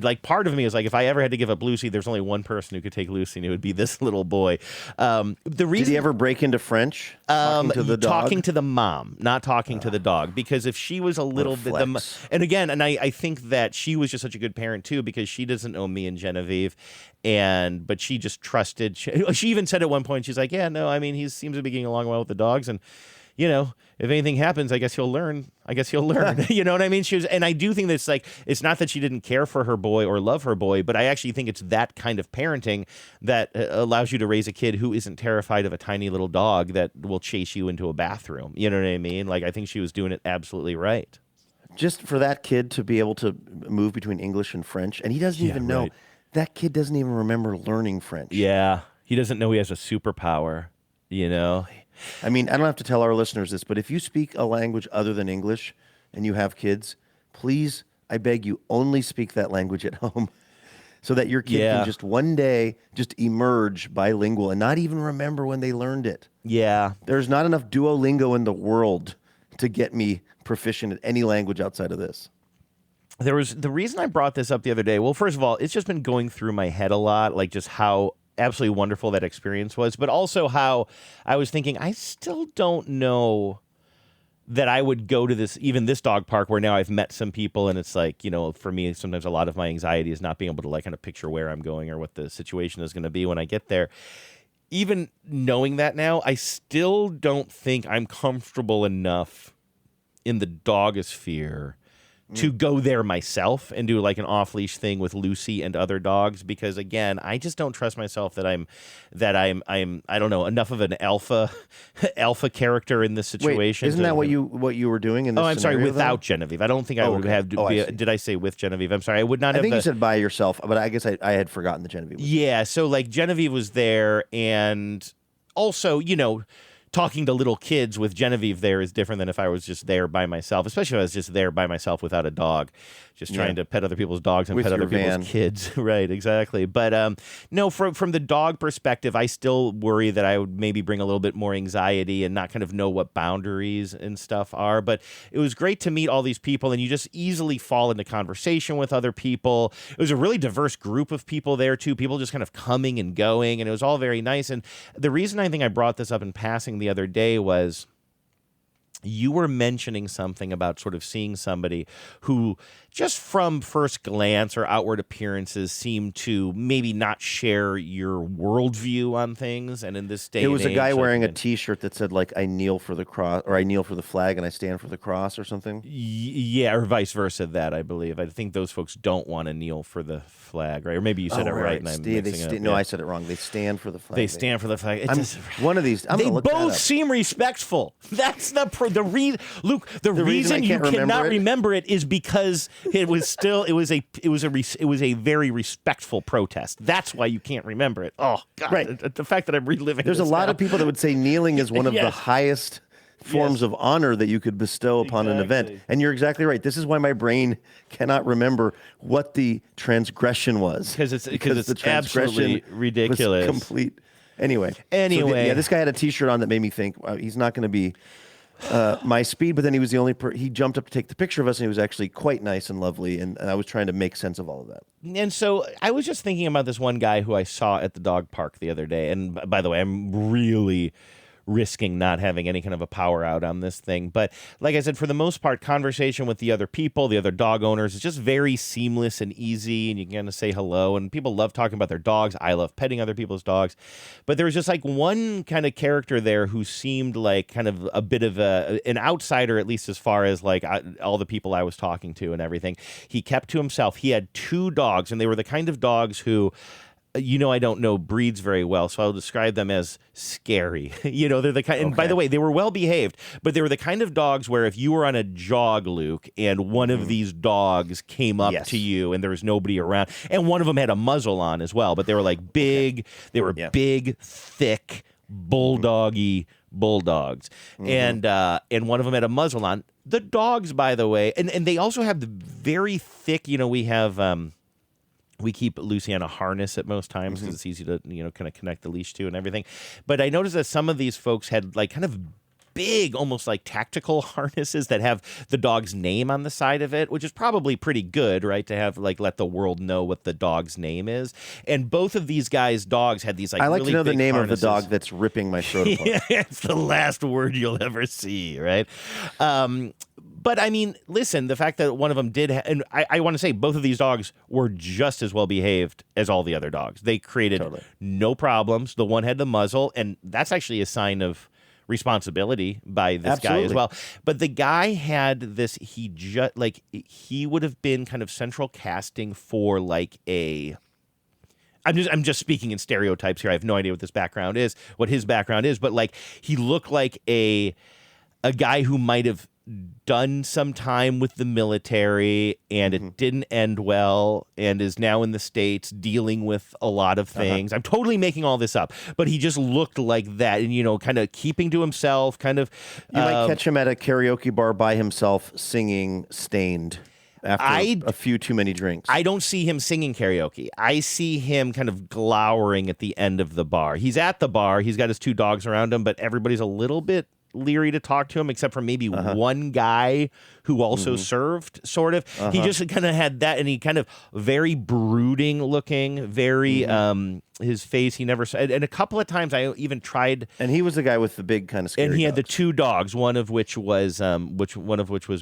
[SPEAKER 11] like part of me is like, if I ever had to give up Lucy, there's only one person who could take Lucy, and it would be this little boy. Did
[SPEAKER 7] he ever break into French? Talking to the dog?
[SPEAKER 11] Talking to the mom, not talking to the dog, because if she was a little bit, and again, and I think that she was just such a good parent too, because she doesn't know me and Genevieve, but she just trusted. She even said at one point, she's like, yeah, no, he seems to be getting along well with the dogs, and if anything happens, I guess he'll learn. You know what I mean? And I do think that it's not that she didn't care for her boy or love her boy, but I actually think it's that kind of parenting that allows you to raise a kid who isn't terrified of a tiny little dog that will chase you into a bathroom. You know what I mean? Like, I think she was doing it absolutely right.
[SPEAKER 7] Just for that kid to be able to move between English and French, and he doesn't even know. Right. That kid doesn't even remember learning French.
[SPEAKER 11] Yeah. He doesn't know he has a superpower, I
[SPEAKER 7] don't have to tell our listeners this, but if you speak a language other than English and you have kids, please, I beg you, only speak that language at home so that your kid can just one day just emerge bilingual and not even remember when they learned it.
[SPEAKER 11] Yeah.
[SPEAKER 7] There's not enough Duolingo in the world to get me proficient at any language outside of this.
[SPEAKER 11] There was the reason I brought this up the other day. Well, first of all, it's just been going through my head a lot, like just how absolutely wonderful that experience was, but also how I was thinking, I still don't know that I would go to this dog park where now I've met some people, and it's like, for me, sometimes a lot of my anxiety is not being able to like kind of picture where I'm going or what the situation is going to be when I get there. Even knowing that now, I still don't think I'm comfortable enough in the dogosphere to go there myself and do like an off-leash thing with Lucy and other dogs, because again, I just don't trust myself that I'm I don't know, enough of an alpha character in this situation.
[SPEAKER 7] Wait, isn't that what you were doing in this
[SPEAKER 11] I'm sorry,
[SPEAKER 7] scenario,
[SPEAKER 11] without Genevieve. I don't think I would have did I say with Genevieve? I'm sorry. I would not have.
[SPEAKER 7] I think you said by yourself, but I guess I had forgotten the Genevieve was
[SPEAKER 11] there. Yeah, so like Genevieve was there, and also, talking to little kids with Genevieve there is different than if I was just there by myself, especially if I was just there by myself without a dog, just trying to pet other people's dogs and pet other people's kids. Right, exactly. But no, from the dog perspective, I still worry that I would maybe bring a little bit more anxiety and not kind of know what boundaries and stuff are. But it was great to meet all these people, and you just easily fall into conversation with other people. It was a really diverse group of people there too, people just kind of coming and going, and it was all very nice. And the reason I think I brought this up in passing the other day was you were mentioning something about sort of seeing somebody who just from first glance or outward appearances seemed to maybe not share your worldview on things. And in this day,
[SPEAKER 7] It was
[SPEAKER 11] and
[SPEAKER 7] a guy
[SPEAKER 11] age,
[SPEAKER 7] wearing a T-shirt that said like "I kneel for the cross" or "I kneel for the flag and I stand for the cross" or something.
[SPEAKER 11] Yeah, or vice versa. That I believe. I think those folks don't want to kneel for the flag, right? Or maybe you said it right, and I'm mixing it up.
[SPEAKER 7] No, I said it wrong. They stand for the flag.
[SPEAKER 11] They stand for the flag.
[SPEAKER 7] One of these. I'm
[SPEAKER 11] they
[SPEAKER 7] gonna look that
[SPEAKER 11] both
[SPEAKER 7] up.
[SPEAKER 11] seem respectful. That's the reason, Luke. The
[SPEAKER 7] reason
[SPEAKER 11] reason
[SPEAKER 7] I
[SPEAKER 11] you
[SPEAKER 7] can't
[SPEAKER 11] cannot
[SPEAKER 7] remember it?
[SPEAKER 11] remember it is because it was still it was a very respectful protest. That's why you can't remember it. Oh God!
[SPEAKER 7] Right.
[SPEAKER 11] The fact that I'm reliving.
[SPEAKER 7] There's a lot of people that would say kneeling is one of the
[SPEAKER 11] Yes.
[SPEAKER 7] highest forms of honor that you could bestow upon an event. And you're exactly right. This is why my brain cannot remember what the transgression was.
[SPEAKER 11] Because it's
[SPEAKER 7] the transgression
[SPEAKER 11] absolutely ridiculous.
[SPEAKER 7] was complete. Anyway.
[SPEAKER 11] Anyway.
[SPEAKER 7] This guy had a T-shirt on that made me think he's not going to be my speed, but then he was the only he jumped up to take the picture of us, and he was actually quite nice and lovely, and I was trying to make sense of all of that.
[SPEAKER 11] And so I was just thinking about this one guy who I saw at the dog park the other day. And by the way, I'm really risking not having any kind of a power out on this thing. But like I said, for the most part, conversation with the other people, the other dog owners, is just very seamless and easy, and you can kind of say hello, and people love talking about their dogs. I love petting other people's dogs. But there was just like one kind of character there who seemed like kind of a bit of an outsider, at least as far as like all the people I was talking to and everything. He kept to himself. He had 2 dogs, and they were the kind of dogs who, I don't know breeds very well, so I'll describe them as scary. They're the kind, and by the way, they were well behaved, but they were the kind of dogs where if you were on a jog, Luke, and one of these dogs came up to you and there was nobody around, and one of them had a muzzle on as well, but they were like big, they were big, thick, bulldoggy bulldogs, and one of them had a muzzle on. The dogs, by the way, and they also have the very thick, we have... We keep Lucy on a harness at most times because it's easy to, kind of connect the leash to and everything. But I noticed that some of these folks had like kind of big, almost like tactical harnesses that have the dog's name on the side of it, which is probably pretty good, right? To have like let the world know what the dog's name is. And both of these guys' dogs had these like
[SPEAKER 7] I like
[SPEAKER 11] really
[SPEAKER 7] to know the
[SPEAKER 11] big
[SPEAKER 7] name
[SPEAKER 11] harnesses.
[SPEAKER 7] of the dog that's ripping my throat apart.
[SPEAKER 11] Yeah, it's the last word you'll ever see, right? But I mean, listen, the fact that one of them did, and I want to say both of these dogs were just as well behaved as all the other dogs. They created no problems. The one had the muzzle, and that's actually a sign of responsibility by this guy as well. But the guy had this, he would have been kind of central casting for like a... I'm just speaking in stereotypes here. I have no idea what what his background is, but like he looked like a guy who might have done some time with the military and it didn't end well and is now in the States dealing with a lot of things. I'm totally making all this up, but he just looked like that and, kind of keeping to himself, kind of.
[SPEAKER 7] You might catch him at a karaoke bar by himself singing Stained after a few too many drinks.
[SPEAKER 11] I don't see him singing karaoke. I see him kind of glowering at the end of the bar. He's at the bar. He's got his 2 dogs around him, but everybody's a little bit leery to talk to him, except for maybe one guy who also served, sort of. He just kind of had that, and he kind of very brooding looking, very his face. He never said, and a couple of times I even tried.
[SPEAKER 7] And he was the guy with the big kind of scary
[SPEAKER 11] and he had the
[SPEAKER 7] dogs.
[SPEAKER 11] 2 dogs, one of which was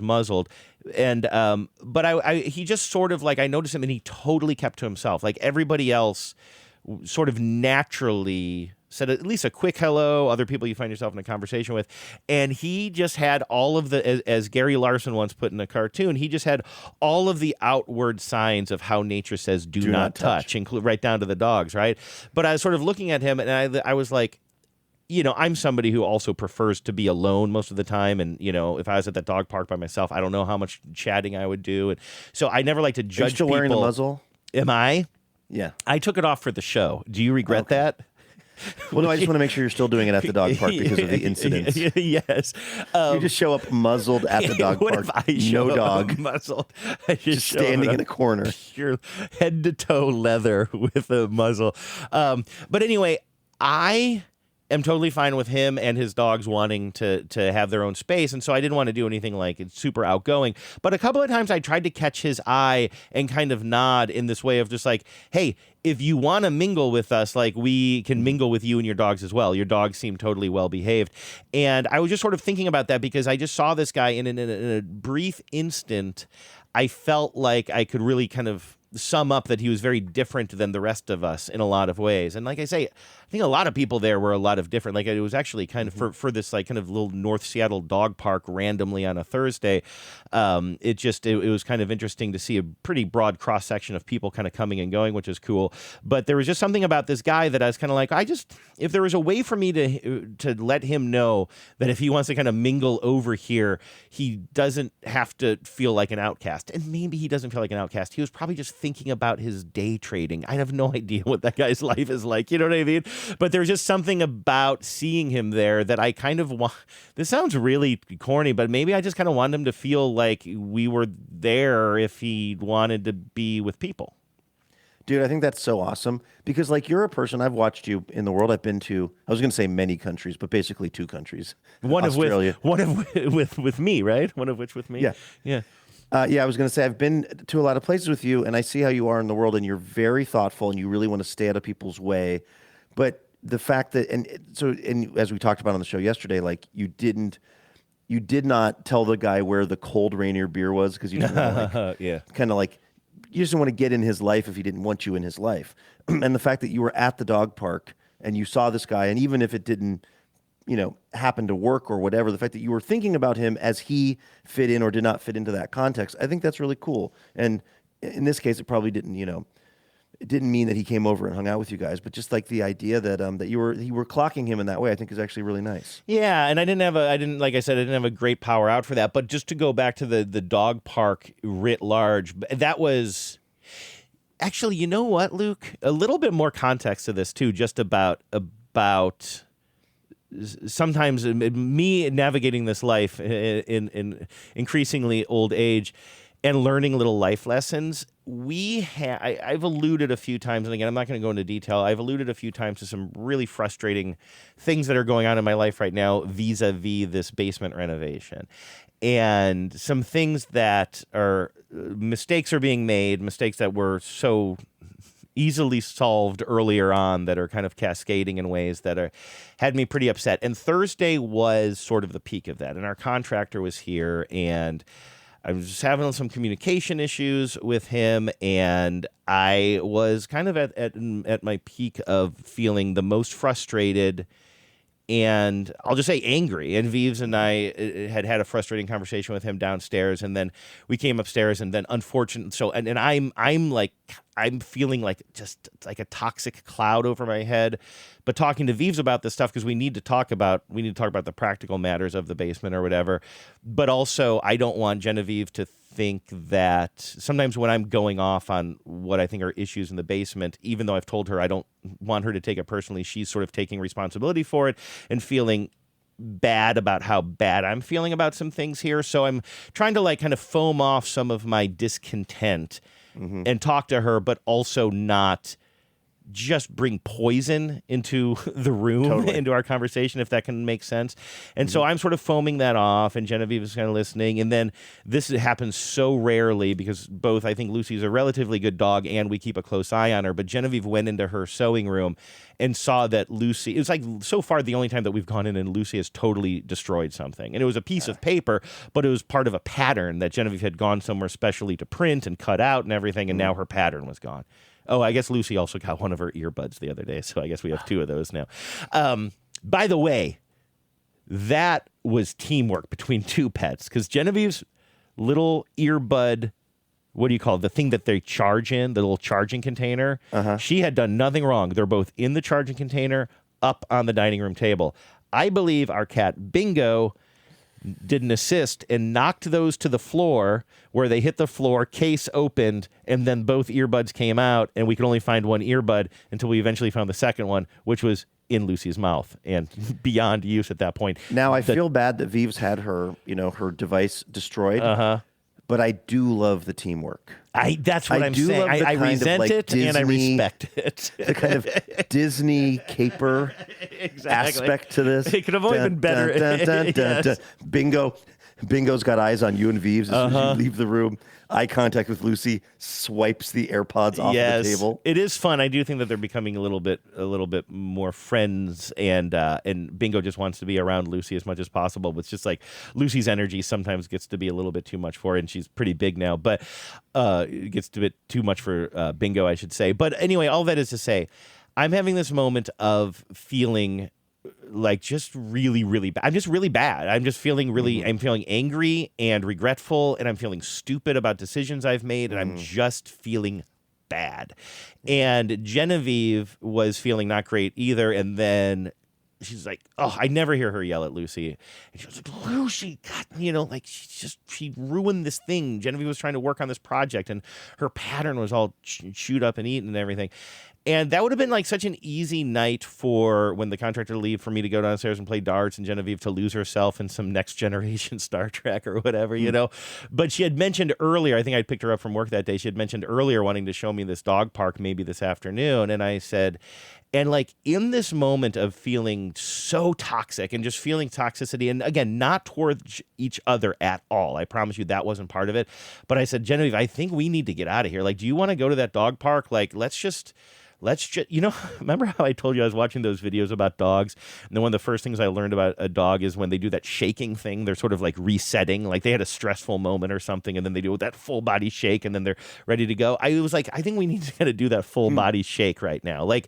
[SPEAKER 11] muzzled, and but he just sort of like I noticed him, and he totally kept to himself. Like everybody else, sort of naturally said at least a quick hello, other people you find yourself in a conversation with. And he just had all of the, as Gary Larson once put in a cartoon, he just had all of the outward signs of how nature says do not touch, include right down to the dogs, right? But I was sort of looking at him and I was like, I'm somebody who also prefers to be alone most of the time. And, if I was at that dog park by myself, I don't know how much chatting I would do. And so I never like to judge
[SPEAKER 7] Are you still
[SPEAKER 11] people.
[SPEAKER 7] wearing the muzzle?
[SPEAKER 11] Am I?
[SPEAKER 7] Yeah.
[SPEAKER 11] I took it off for the show. Do you regret that?
[SPEAKER 7] Well, no, I just want to make sure you're still doing it at the dog park because of the incidents.
[SPEAKER 11] Yes.
[SPEAKER 7] You just show up muzzled at the dog
[SPEAKER 11] what
[SPEAKER 7] park.
[SPEAKER 11] If I show
[SPEAKER 7] no dog.
[SPEAKER 11] Up muzzled. I just
[SPEAKER 7] standing in a corner.
[SPEAKER 11] Pure head to toe leather with a muzzle. But anyway, I am totally fine with him and his dogs wanting to have their own space. And so I didn't want to do anything like it's super outgoing. But a couple of times I tried to catch his eye and kind of nod in this way of just like, hey, if you want to mingle with us, like we can mingle with you and your dogs as well. Your dogs seem totally well behaved. And I was just sort of thinking about that because I just saw this guy in a brief instant. I felt like I could really kind of sum up that he was very different than the rest of us in a lot of ways. And like I say, I think a lot of people there were a lot of different. Like it was actually kind of for this like kind of little North Seattle dog park randomly on a Thursday. It was kind of interesting to see a pretty broad cross section of people kind of coming and going, which is cool. But there was just something about this guy that I was kind of like, if there was a way for me to let him know that if he wants to kind of mingle over here, he doesn't have to feel like an outcast. And maybe he doesn't feel like an outcast. He was probably just thinking about his day trading. I have no idea what that guy's life is like. You know what I mean? But there's just something about seeing him there that I kind of want. This sounds really corny, but maybe I just kind of want him to feel like we were there if he wanted to be with people.
[SPEAKER 7] Dude, I think that's so awesome because, like, you're a person. I've watched you in the world. I've been to, I was going to say many countries, but basically 2 countries. Australia.
[SPEAKER 11] One of with me, right? One of which with me.
[SPEAKER 7] Yeah.
[SPEAKER 11] Yeah.
[SPEAKER 7] I was going to say I've been to a lot of places with you, and I see how you are in the world, and you're very thoughtful, and you really want to stay out of people's way. But the fact that, and as we talked about on the show yesterday, like you did not tell the guy where the cold Rainier beer was because you didn't want to, like, kind of like, you just didn't want to get in his life if he didn't want you in his life. And the fact that you were at the dog park and you saw this guy, and even if it didn't, happen to work or whatever, the fact that you were thinking about him as he fit in or did not fit into that context, I think that's really cool. And in this case, it probably didn't, it didn't mean that he came over and hung out with you guys, but just like the idea that that you were clocking him in that way, I think is actually really nice.
[SPEAKER 11] Yeah, and I didn't have a great power out for that. But just to go back to the dog park writ large, that was actually, you know what, Luke? A little bit more context to this too, just about sometimes me navigating this life in increasingly old age and learning little life lessons. I've alluded a few times, and again, I'm not going to go into detail. I've alluded a few times to some really frustrating things that are going on in my life right now vis-a-vis this basement renovation. And some things that are mistakes are being made, mistakes that were so easily solved earlier on that are kind of cascading in ways that had me pretty upset. And Thursday was sort of the peak of that. And our contractor was here, and I was just having some communication issues with him, and I was kind of at my peak of feeling the most frustrated, and I'll just say angry. And Vives and I had a frustrating conversation with him downstairs, and then we came upstairs, and then unfortunately, and I'm feeling like just like a toxic cloud over my head. But talking to Vives about this stuff, because we need to talk about the practical matters of the basement or whatever. But also, I don't want Genevieve to think that sometimes when I'm going off on what I think are issues in the basement, even though I've told her I don't want her to take it personally, she's sort of taking responsibility for it and feeling bad about how bad I'm feeling about some things here. So I'm trying to like kind of foam off some of my discontent and talk to her, but also not just bring poison into the room, into our conversation, if that can make sense. And so I'm sort of foaming that off, and Genevieve is kind of listening. And then this happens so rarely because both, I think Lucy's a relatively good dog and we keep a close eye on her. But Genevieve went into her sewing room and saw that Lucy, it was like so far the only time that we've gone in and Lucy has totally destroyed something. And it was a piece of paper, but it was part of a pattern that Genevieve had gone somewhere specially to print and cut out and everything. And now her pattern was gone. Oh, I guess Lucy also got one of her earbuds the other day, so I guess we have 2 of those now. By the way, that was teamwork between 2 pets, because Genevieve's little earbud, what do you call it, the thing that they charge in, the little charging container, she had done nothing wrong. They're both in the charging container, up on the dining room table. I believe our cat Bingo did an assist and knocked those to the floor, where they hit the floor, case opened, and then both earbuds came out, and we could only find one earbud until we eventually found the second one, which was in Lucy's mouth and beyond use at that point.
[SPEAKER 7] Now I feel bad that Vives had her, her device destroyed. but I do love the teamwork.
[SPEAKER 11] That's what I'm
[SPEAKER 7] do
[SPEAKER 11] saying.
[SPEAKER 7] love the
[SPEAKER 11] I
[SPEAKER 7] kind of,
[SPEAKER 11] resent
[SPEAKER 7] like,
[SPEAKER 11] it and I
[SPEAKER 7] Disney-
[SPEAKER 11] respect it.
[SPEAKER 7] The kind of Disney caper aspect to this.
[SPEAKER 11] It could have only been better. Yes.
[SPEAKER 7] Bingo's got eyes on you and Vives as soon as you leave the room. Eye contact with Lucy, swipes the AirPods off the table.
[SPEAKER 11] It is fun. I do think that they're becoming a little bit more friends, and Bingo just wants to be around Lucy as much as possible. But it's just like Lucy's energy sometimes gets to be a little bit too much for her, and she's pretty big now, but it gets to be too much for Bingo, I should say. But anyway, all that is to say, I'm having this moment of feeling like just really, really bad. I'm just really bad. I'm just feeling really, I'm feeling angry and regretful, and I'm feeling stupid about decisions I've made, and I'm just feeling bad. And Genevieve was feeling not great either, and then she's like, oh, I never hear her yell at Lucy. And she was like, Lucy, God, like she ruined this thing. Genevieve was trying to work on this project, and her pattern was all chewed up and eaten and everything. And that would have been like such an easy night for when the contractor leave for me to go downstairs and play darts and Genevieve to lose herself in some Next Generation Star Trek or whatever, But she had mentioned earlier, I think I'd picked her up from work that day. She had mentioned earlier wanting to show me this dog park maybe this afternoon. And I said, and like in this moment of feeling so toxic and just feeling toxicity, and again, not towards each other at all. I promise you that wasn't part of it. But I said, Genevieve, I think we need to get out of here. Like, do you want to go to that dog park? Like, let's just, remember how I told you I was watching those videos about dogs? And then one of the first things I learned about a dog is when they do that shaking thing, they're sort of like resetting, like they had a stressful moment or something, and then they do that full body shake, and then they're ready to go. I was like, I think we need to kind of do that full body shake right now. Like,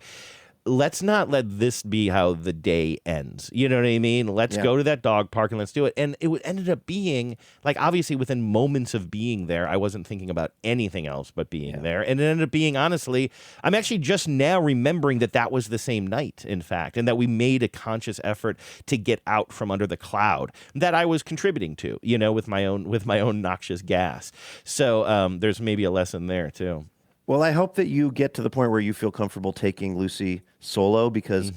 [SPEAKER 11] let's not let this be how the day ends. You know what I mean? Let's go to that dog park and let's do it. And it ended up being, like, obviously within moments of being there, I wasn't thinking about anything else but being there. And it ended up being, honestly, I'm actually just now remembering that was the same night, in fact, and that we made a conscious effort to get out from under the cloud that I was contributing to, with my own noxious gas. So there's maybe a lesson there, too.
[SPEAKER 7] Well, I hope that you get to the point where you feel comfortable taking Lucy solo, because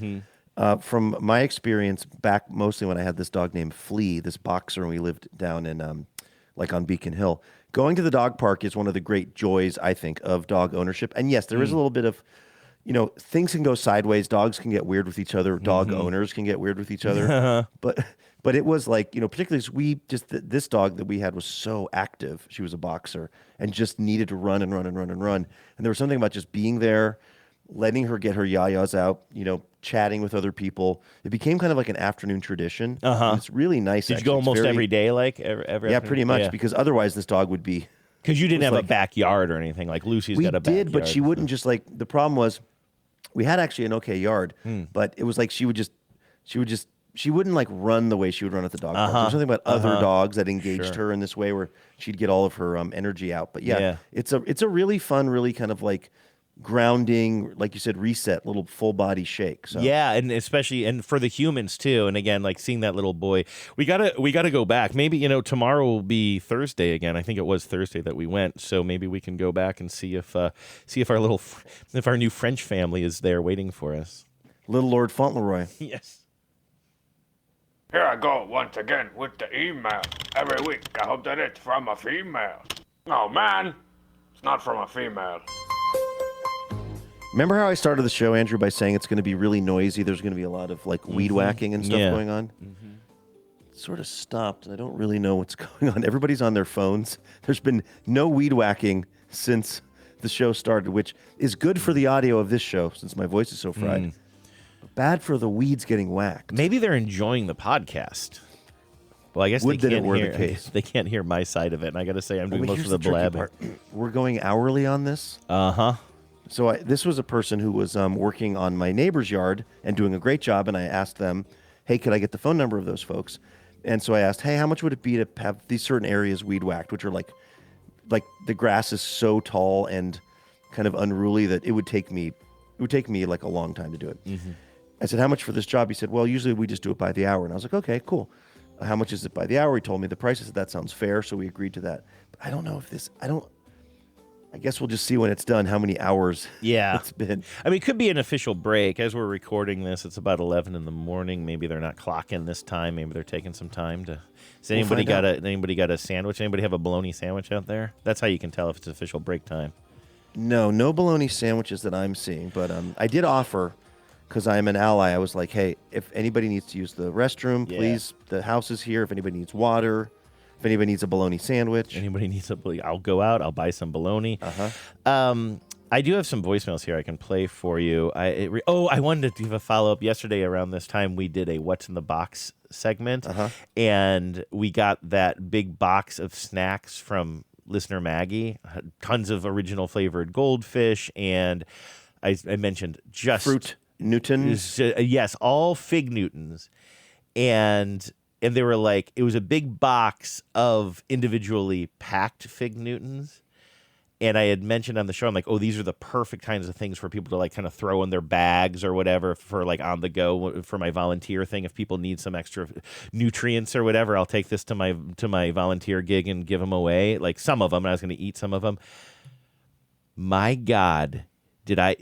[SPEAKER 7] from my experience back mostly when I had this dog named Flea, this boxer, and we lived down in on Beacon Hill, going to the dog park is one of the great joys, I think, of dog ownership. And yes, there is a little bit of, things can go sideways. Dogs can get weird with each other. Dog owners can get weird with each other. But it was like, particularly this dog that we had was so active. She was a boxer and just needed to run and run and run and run. And there was something about just being there, letting her get her yayas out, chatting with other people. It became kind of like an afternoon tradition. It's really nice.
[SPEAKER 11] Did you go almost every day, like every
[SPEAKER 7] Yeah,
[SPEAKER 11] afternoon?
[SPEAKER 7] pretty much, because otherwise this dog would be...
[SPEAKER 11] Because you didn't have a backyard or anything. Like Lucy's got a backyard.
[SPEAKER 7] We did, but she wouldn't just like... The problem was we had actually an okay yard, but it was like she wouldn't like run the way she would run at the dog park. There was something about other dogs that engaged her in this way where she'd get all of her energy out. But it's a really fun, really kind of like grounding, like you said, reset, little full body shake. So.
[SPEAKER 11] Yeah, and especially for the humans too. And again, like seeing that little boy, we gotta go back. Maybe tomorrow will be Thursday again. I think it was Thursday that we went, so maybe we can go back and see if our new French family is there waiting for us.
[SPEAKER 7] Little Lord Fauntleroy.
[SPEAKER 11] Yes.
[SPEAKER 14] Here I go once again with the email. Every week I hope that it's from a female. Oh man, it's not from a female.
[SPEAKER 7] Remember how I started the show, Andrew, by saying it's going to be really noisy? There's going to be a lot of like weed whacking and stuff going on. It sort of stopped, and I don't really know what's going on. Everybody's on their phones. There's been no weed whacking since the show started, which is good for the audio of this show since my voice is so fried. Bad for the weeds getting whacked.
[SPEAKER 11] Maybe they're enjoying the podcast. Well, I guess they can't hear my side of it, and I got to say I'm doing most of the blabbing.
[SPEAKER 7] We're going hourly on this. So this was a person who was working on my neighbor's yard and doing a great job, and I asked them, hey, could I get the phone number of those folks? And so I asked, hey, how much would it be to have these certain areas weed whacked, which are like the grass is so tall and kind of unruly that it would take me like a long time to do it. I said, how much for this job? He said, well, usually we just do it by the hour. And I was like, okay, cool. How much is it by the hour? He told me the price. I said, that sounds fair. So we agreed to that. But I don't know if this, I I guess we'll just see when it's done how many hours it's been.
[SPEAKER 11] I mean, it could be an official break. As we're recording this, it's about 11 in the morning. Maybe they're not clocking this time. Maybe they're taking some time to... Has anybody got a sandwich? Anybody have a bologna sandwich out there? That's how you can tell if it's official break time.
[SPEAKER 7] No bologna sandwiches that I'm seeing. But I did offer, because I'm an ally, I was like, hey, if anybody needs to use the restroom, please, the house is here. If anybody needs water... If anybody needs a bologna sandwich.
[SPEAKER 11] I'll go out. I'll buy some bologna. I do have some voicemails here I can play for you. I wanted to give a follow-up. Yesterday around this time, we did a What's in the Box segment, and we got that big box of snacks from listener Maggie, tons of original flavored goldfish, and I mentioned just...
[SPEAKER 7] Fruit Newtons?
[SPEAKER 11] Yes, all Fig Newtons. And they were like, it was a big box of individually packed Fig Newtons. And I had mentioned on the show, I'm like, oh, these are the perfect kinds of things for people to like kind of throw in their bags or whatever for like on the go for my volunteer thing. If people need some extra nutrients or whatever, I'll take this to my volunteer gig and give them away. Like some of them, and I was going to eat some of them. My God, did I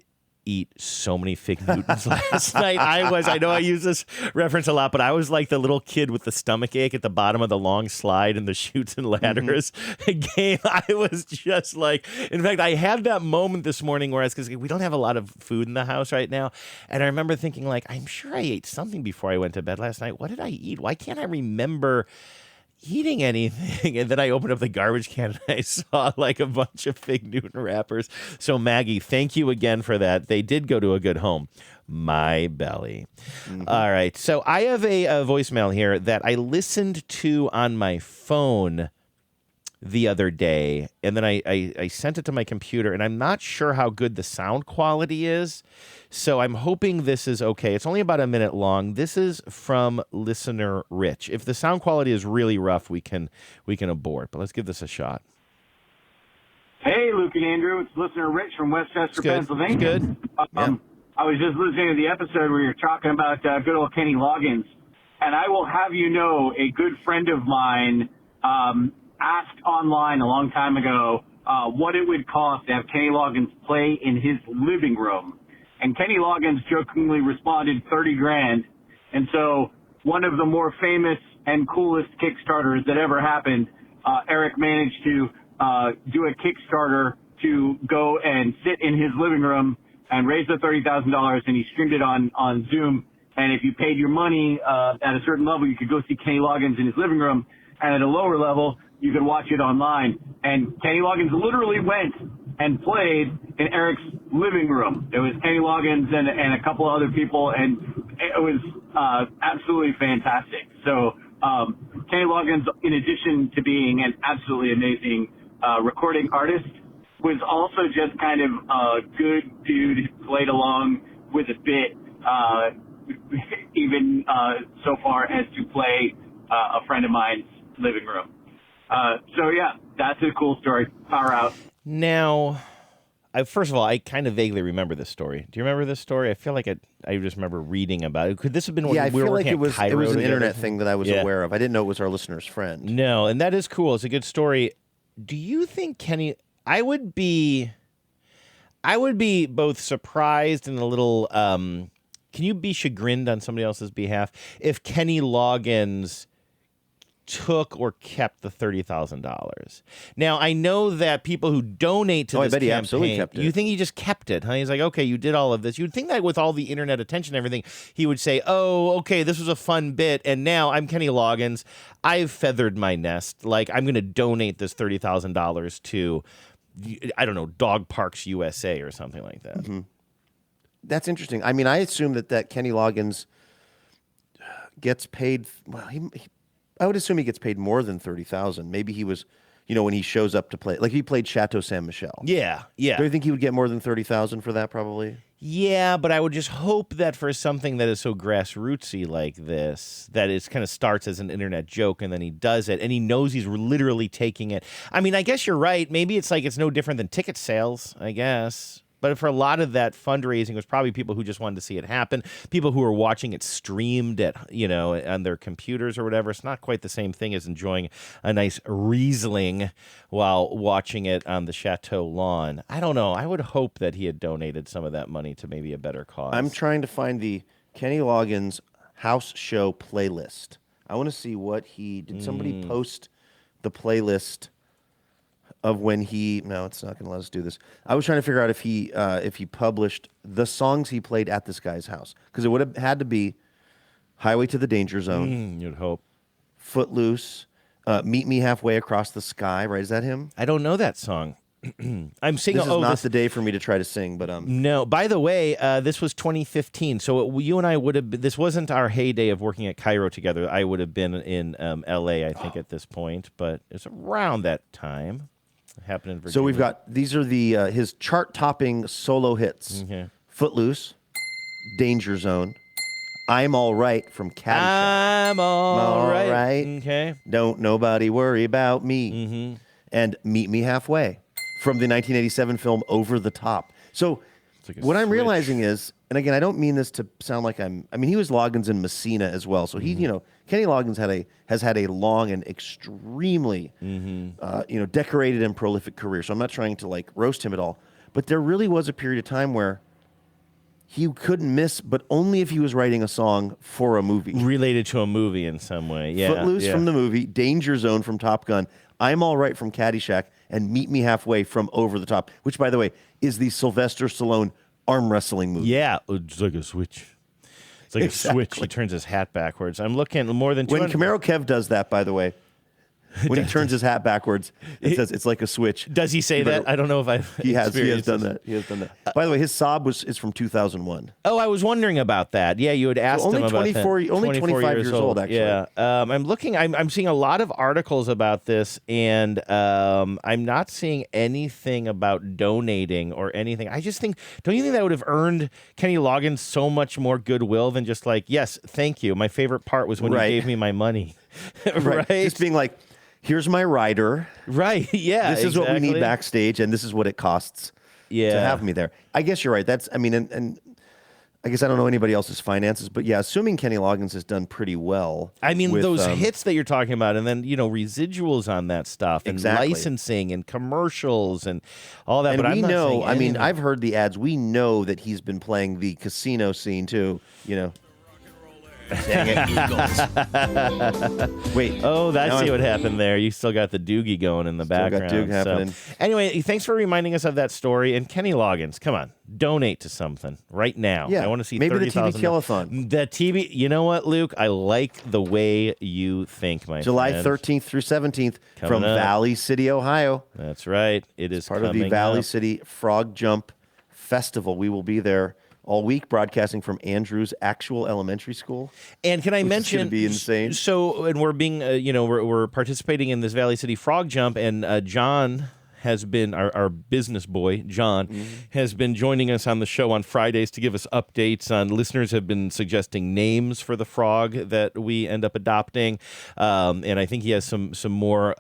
[SPEAKER 11] eat so many Fig Newtons last night. I know I use this reference a lot, but I was like the little kid with the stomach ache at the bottom of the long slide in the Chutes and Ladders game. I was just like, in fact, I had that moment this morning where because we don't have a lot of food in the house right now. And I remember thinking like, I'm sure I ate something before I went to bed last night. What did I eat? Why can't I remember eating anything? And then I opened up the garbage can and I saw like a bunch of Fig Newton wrappers. So Maggie, thank you again for that. They did go to a good home. My belly. All right. So I have a voicemail here that I listened to on my phone the other day, and then I sent it to my computer, and I'm not sure how good the sound quality is, so I'm hoping this is okay. It's only about a minute long. This is from listener Rich. If the sound quality is really rough, we can abort, but let's give this a shot.
[SPEAKER 15] Hey, Luke and Andrew. It's listener Rich from Westchester, Pennsylvania.
[SPEAKER 11] It's good.
[SPEAKER 15] I was just listening to the episode where you're talking about good old Kenny Loggins, and I will have you know a good friend of mine asked online a long time ago what it would cost to have Kenny Loggins play in his living room. And Kenny Loggins jokingly responded $30,000. And so one of the more famous and coolest Kickstarters that ever happened, Eric managed to do a Kickstarter to go and sit in his living room and raise the $30,000, and he streamed it on Zoom. And if you paid your money at a certain level, you could go see Kenny Loggins in his living room. And at a lower level, you could watch it online. And Kenny Loggins literally went and played in Eric's living room. It was Kenny Loggins and a couple other people, and it was absolutely fantastic. So Kenny Loggins, in addition to being an absolutely amazing recording artist, was also just kind of a good dude who played along with a bit, even so far as to play a friend of mine's living room. So yeah, that's a cool story. Power out.
[SPEAKER 11] Now, first of all, I kind of vaguely remember this story. Do you remember this story? I feel like I just remember reading about it. Could this have been when we were working at Cairo
[SPEAKER 7] it was an
[SPEAKER 11] together?
[SPEAKER 7] internet thing that I was aware of. I didn't know it was our listener's friend.
[SPEAKER 11] No, and that is cool. It's a good story. Do you think Kenny? I would be both surprised and a little. Can you be chagrined on somebody else's behalf if Kenny Loggins took or kept the $30,000? Now, I know that people who donate to this
[SPEAKER 7] I bet he
[SPEAKER 11] campaign,
[SPEAKER 7] absolutely kept it.
[SPEAKER 11] You think he just kept it, huh? He's like, okay, you did all of this. You'd think that with all the internet attention and everything, he would say, oh, okay, this was a fun bit, and now I'm Kenny Loggins. I've feathered my nest. Like, I'm going to donate this $30,000 to, I don't know, Dog Parks USA or something like that.
[SPEAKER 7] Mm-hmm. That's interesting. I mean, I assume that Kenny Loggins gets paid. Well, I would assume he gets paid more than $30,000. Maybe he was, when he shows up to play, like he played Chateau Saint Michel.
[SPEAKER 11] Yeah.
[SPEAKER 7] Do you think he would get more than $30,000 for that? Probably.
[SPEAKER 11] Yeah, but I would just hope that for something that is so grassrootsy like this, that it kind of starts as an internet joke and then he does it and he knows he's literally taking it. I mean, I guess you're right. Maybe it's like it's no different than ticket sales, I guess. But for a lot of that fundraising was probably people who just wanted to see it happen, people who were watching it streamed at, on their computers or whatever. It's not quite the same thing as enjoying a nice Riesling while watching it on the chateau lawn. I don't know. I would hope that he had donated some of that money to maybe a better cause.
[SPEAKER 7] I'm trying to find the Kenny Loggins house show playlist. I want to see what did somebody post the playlist of when no, it's not going to let us do this. I was trying to figure out if he published the songs he played at this guy's house, because it would have had to be Highway to the Danger Zone.
[SPEAKER 11] You'd hope.
[SPEAKER 7] Footloose, Meet Me Halfway Across the Sky, right? Is that him?
[SPEAKER 11] I don't know that song. I'm seeing.
[SPEAKER 7] This is not the day for me to try to sing, but
[SPEAKER 11] No. By the way, this was 2015, so you and I would have. This wasn't our heyday of working at Cairo together. I would have been in L.A. I think at this point, but it's around that time. It happened in Virginia.
[SPEAKER 7] So we've got these are the his chart-topping solo hits: Footloose, Danger Zone, I'm All Right from Caddyshack.
[SPEAKER 11] I'm all right. Okay.
[SPEAKER 7] Don't nobody worry about me. And Meet Me Halfway from the 1987 film Over the Top. So what I'm realizing is, and again, I don't mean this to sound like he was Loggins in Messina as well. So he, Kenny Loggins has had a long and extremely, decorated and prolific career. So I'm not trying to roast him at all. But there really was a period of time where he couldn't miss, but only if he was writing a song for a movie.
[SPEAKER 11] Related to a movie in some way, yeah.
[SPEAKER 7] Footloose from the movie, Danger Zone from Top Gun, I'm All Right from Caddyshack, and Meet Me Halfway from Over the Top, which, by the way, is the Sylvester Stallone arm wrestling movie.
[SPEAKER 11] Yeah, it's like a switch. It's like a switch. He turns his hat backwards. I'm looking more than 200.
[SPEAKER 7] When Camaro Kev does that, by the way, when he turns his hat backwards, it says it's like a switch.
[SPEAKER 11] Does he say that? I don't know if I've
[SPEAKER 7] He has done that. He has done that. By the way, his sob is from 2001.
[SPEAKER 11] Oh, I was wondering about that. Yeah, you had asked him about that.
[SPEAKER 7] Only 25 years old, actually.
[SPEAKER 11] Yeah. I'm seeing a lot of articles about this, and I'm not seeing anything about donating or anything. I just think, don't you think that would have earned Kenny Loggins so much more goodwill than just yes, thank you. My favorite part was when you gave me my money.
[SPEAKER 7] Right. Just being here's my rider.
[SPEAKER 11] Right, yeah.
[SPEAKER 7] This is what we need backstage, and this is what it costs to have me there. I guess you're right. And I guess I don't know anybody else's finances, but yeah, assuming Kenny Loggins has done pretty well.
[SPEAKER 11] I mean, those hits that you're talking about, and then, residuals on that stuff, and licensing and commercials and all that.
[SPEAKER 7] And
[SPEAKER 11] but
[SPEAKER 7] we know, I've heard the ads. We know that he's been playing the casino scene too,
[SPEAKER 13] Dang it, Eagles.
[SPEAKER 7] Wait.
[SPEAKER 11] Oh, that's what happened there. You still got the doogie going in the background.
[SPEAKER 7] Got Doog happening.
[SPEAKER 11] Anyway, thanks for reminding us of that story. And Kenny Loggins, come on, donate to something right now.
[SPEAKER 7] Yeah,
[SPEAKER 11] I want to see
[SPEAKER 7] maybe
[SPEAKER 11] 30,000.
[SPEAKER 7] the TV Telethon.
[SPEAKER 11] The TV. You know what, Luke? I like the way you think, my
[SPEAKER 7] July
[SPEAKER 11] friend.
[SPEAKER 7] 13th through 17th
[SPEAKER 11] Coming
[SPEAKER 7] from
[SPEAKER 11] up.
[SPEAKER 7] Valley City, Ohio.
[SPEAKER 11] That's right. It is
[SPEAKER 7] part of the Valley City Frog Jump Festival. We will be there all week, broadcasting from Andrews Actual Elementary School.
[SPEAKER 11] And can I mention,
[SPEAKER 7] it's going to be insane.
[SPEAKER 11] So, and we're being, we're participating in this Valley City Frog Jump, and John has been our business boy. John has been joining us on the show on Fridays to give us updates on. Listeners have been suggesting names for the frog that we end up adopting, and I think he has some more.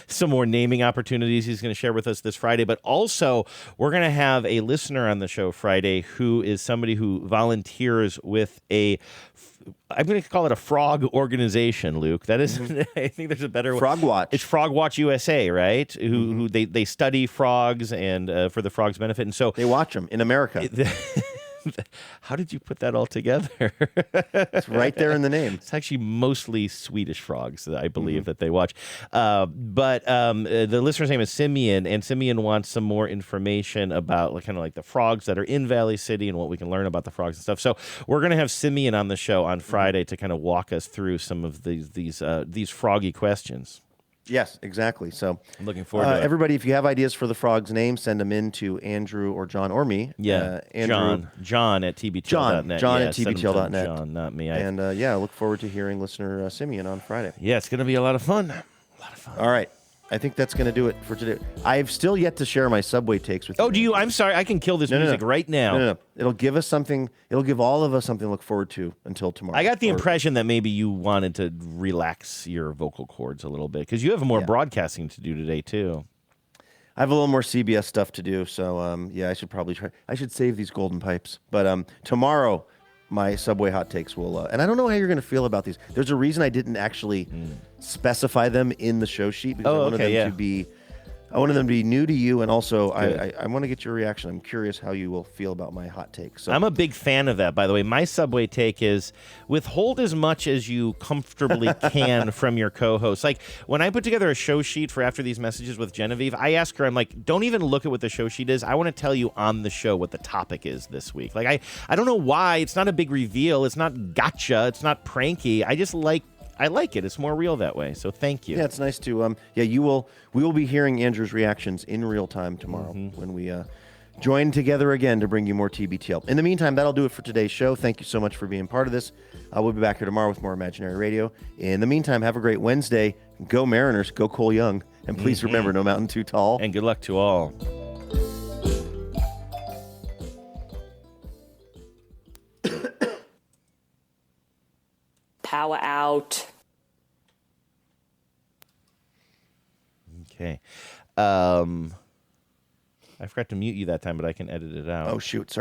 [SPEAKER 11] Some more naming opportunities he's going to share with us this Friday. But also, we're going to have a listener on the show Friday who is somebody who volunteers with I'm going to call it a frog organization, Luke. That is, I think there's a better way.
[SPEAKER 7] Frog Watch.
[SPEAKER 11] It's Frog Watch USA, right? Who they study frogs and for the frogs' benefit. And so
[SPEAKER 7] they watch them in America.
[SPEAKER 11] How did you put that all together?
[SPEAKER 7] It's right there in the name.
[SPEAKER 11] It's actually mostly Swedish frogs that I believe that they watch. But the listener's name is Simeon, and Simeon wants some more information about kind of like the frogs that are in Valley City and what we can learn about the frogs and stuff. So we're going to have Simeon on the show on Friday to kind of walk us through some of these froggy questions.
[SPEAKER 7] Yes, exactly. So
[SPEAKER 11] I'm looking forward to it.
[SPEAKER 7] Everybody, if you have ideas for the frog's name, send them in to Andrew or John or me.
[SPEAKER 11] Yeah,
[SPEAKER 7] Andrew,
[SPEAKER 11] John at tbtl.net.
[SPEAKER 7] John at tbtl.net.
[SPEAKER 11] John, not me.
[SPEAKER 7] And I look forward to hearing listener Simeon on Friday.
[SPEAKER 11] Yeah, it's going to be a lot of fun.
[SPEAKER 7] All right. I think that's going to do it for today. I've still yet to share my Subway takes with you.
[SPEAKER 11] Oh, do you? I'm sorry. I can kill this music right now.
[SPEAKER 7] No. It'll give us something. It'll give all of us something to look forward to until tomorrow.
[SPEAKER 11] I got the impression that maybe you wanted to relax your vocal cords a little bit because you have more broadcasting to do today, too.
[SPEAKER 7] I have a little more CBS stuff to do, so yeah, I should probably try. I should save these golden pipes. But tomorrow, my Subway hot takes will, and I don't know how you're going to feel about these. There's a reason I didn't actually specify them in the show sheet because I wanted them to be. I wanted them to be new to you, and also I want to get your reaction. I'm curious how you will feel about my hot take. So
[SPEAKER 11] I'm a big fan of that, by the way. My Subway take is withhold as much as you comfortably can from your co-host. Like, when I put together a show sheet for After These Messages with Genevieve, I ask her, I'm like, don't even look at what the show sheet is. I want to tell you on the show what the topic is this week. Like, I don't know why. It's not a big reveal. It's not gotcha. It's not pranky. I like it. It's more real that way. So thank you.
[SPEAKER 7] Yeah, it's nice to. We will be hearing Andrew's reactions in real time tomorrow when we join together again to bring you more TBTL. In the meantime, that'll do it for today's show. Thank you so much for being part of this. We'll be back here tomorrow with more Imaginary Radio. In the meantime, have a great Wednesday. Go Mariners. Go Cole Young. And please remember, no mountain too tall.
[SPEAKER 11] And good luck to all.
[SPEAKER 1] Power out.
[SPEAKER 11] Okay. I forgot to mute you that time, but I can edit it out.
[SPEAKER 7] Oh, shoot. Sorry.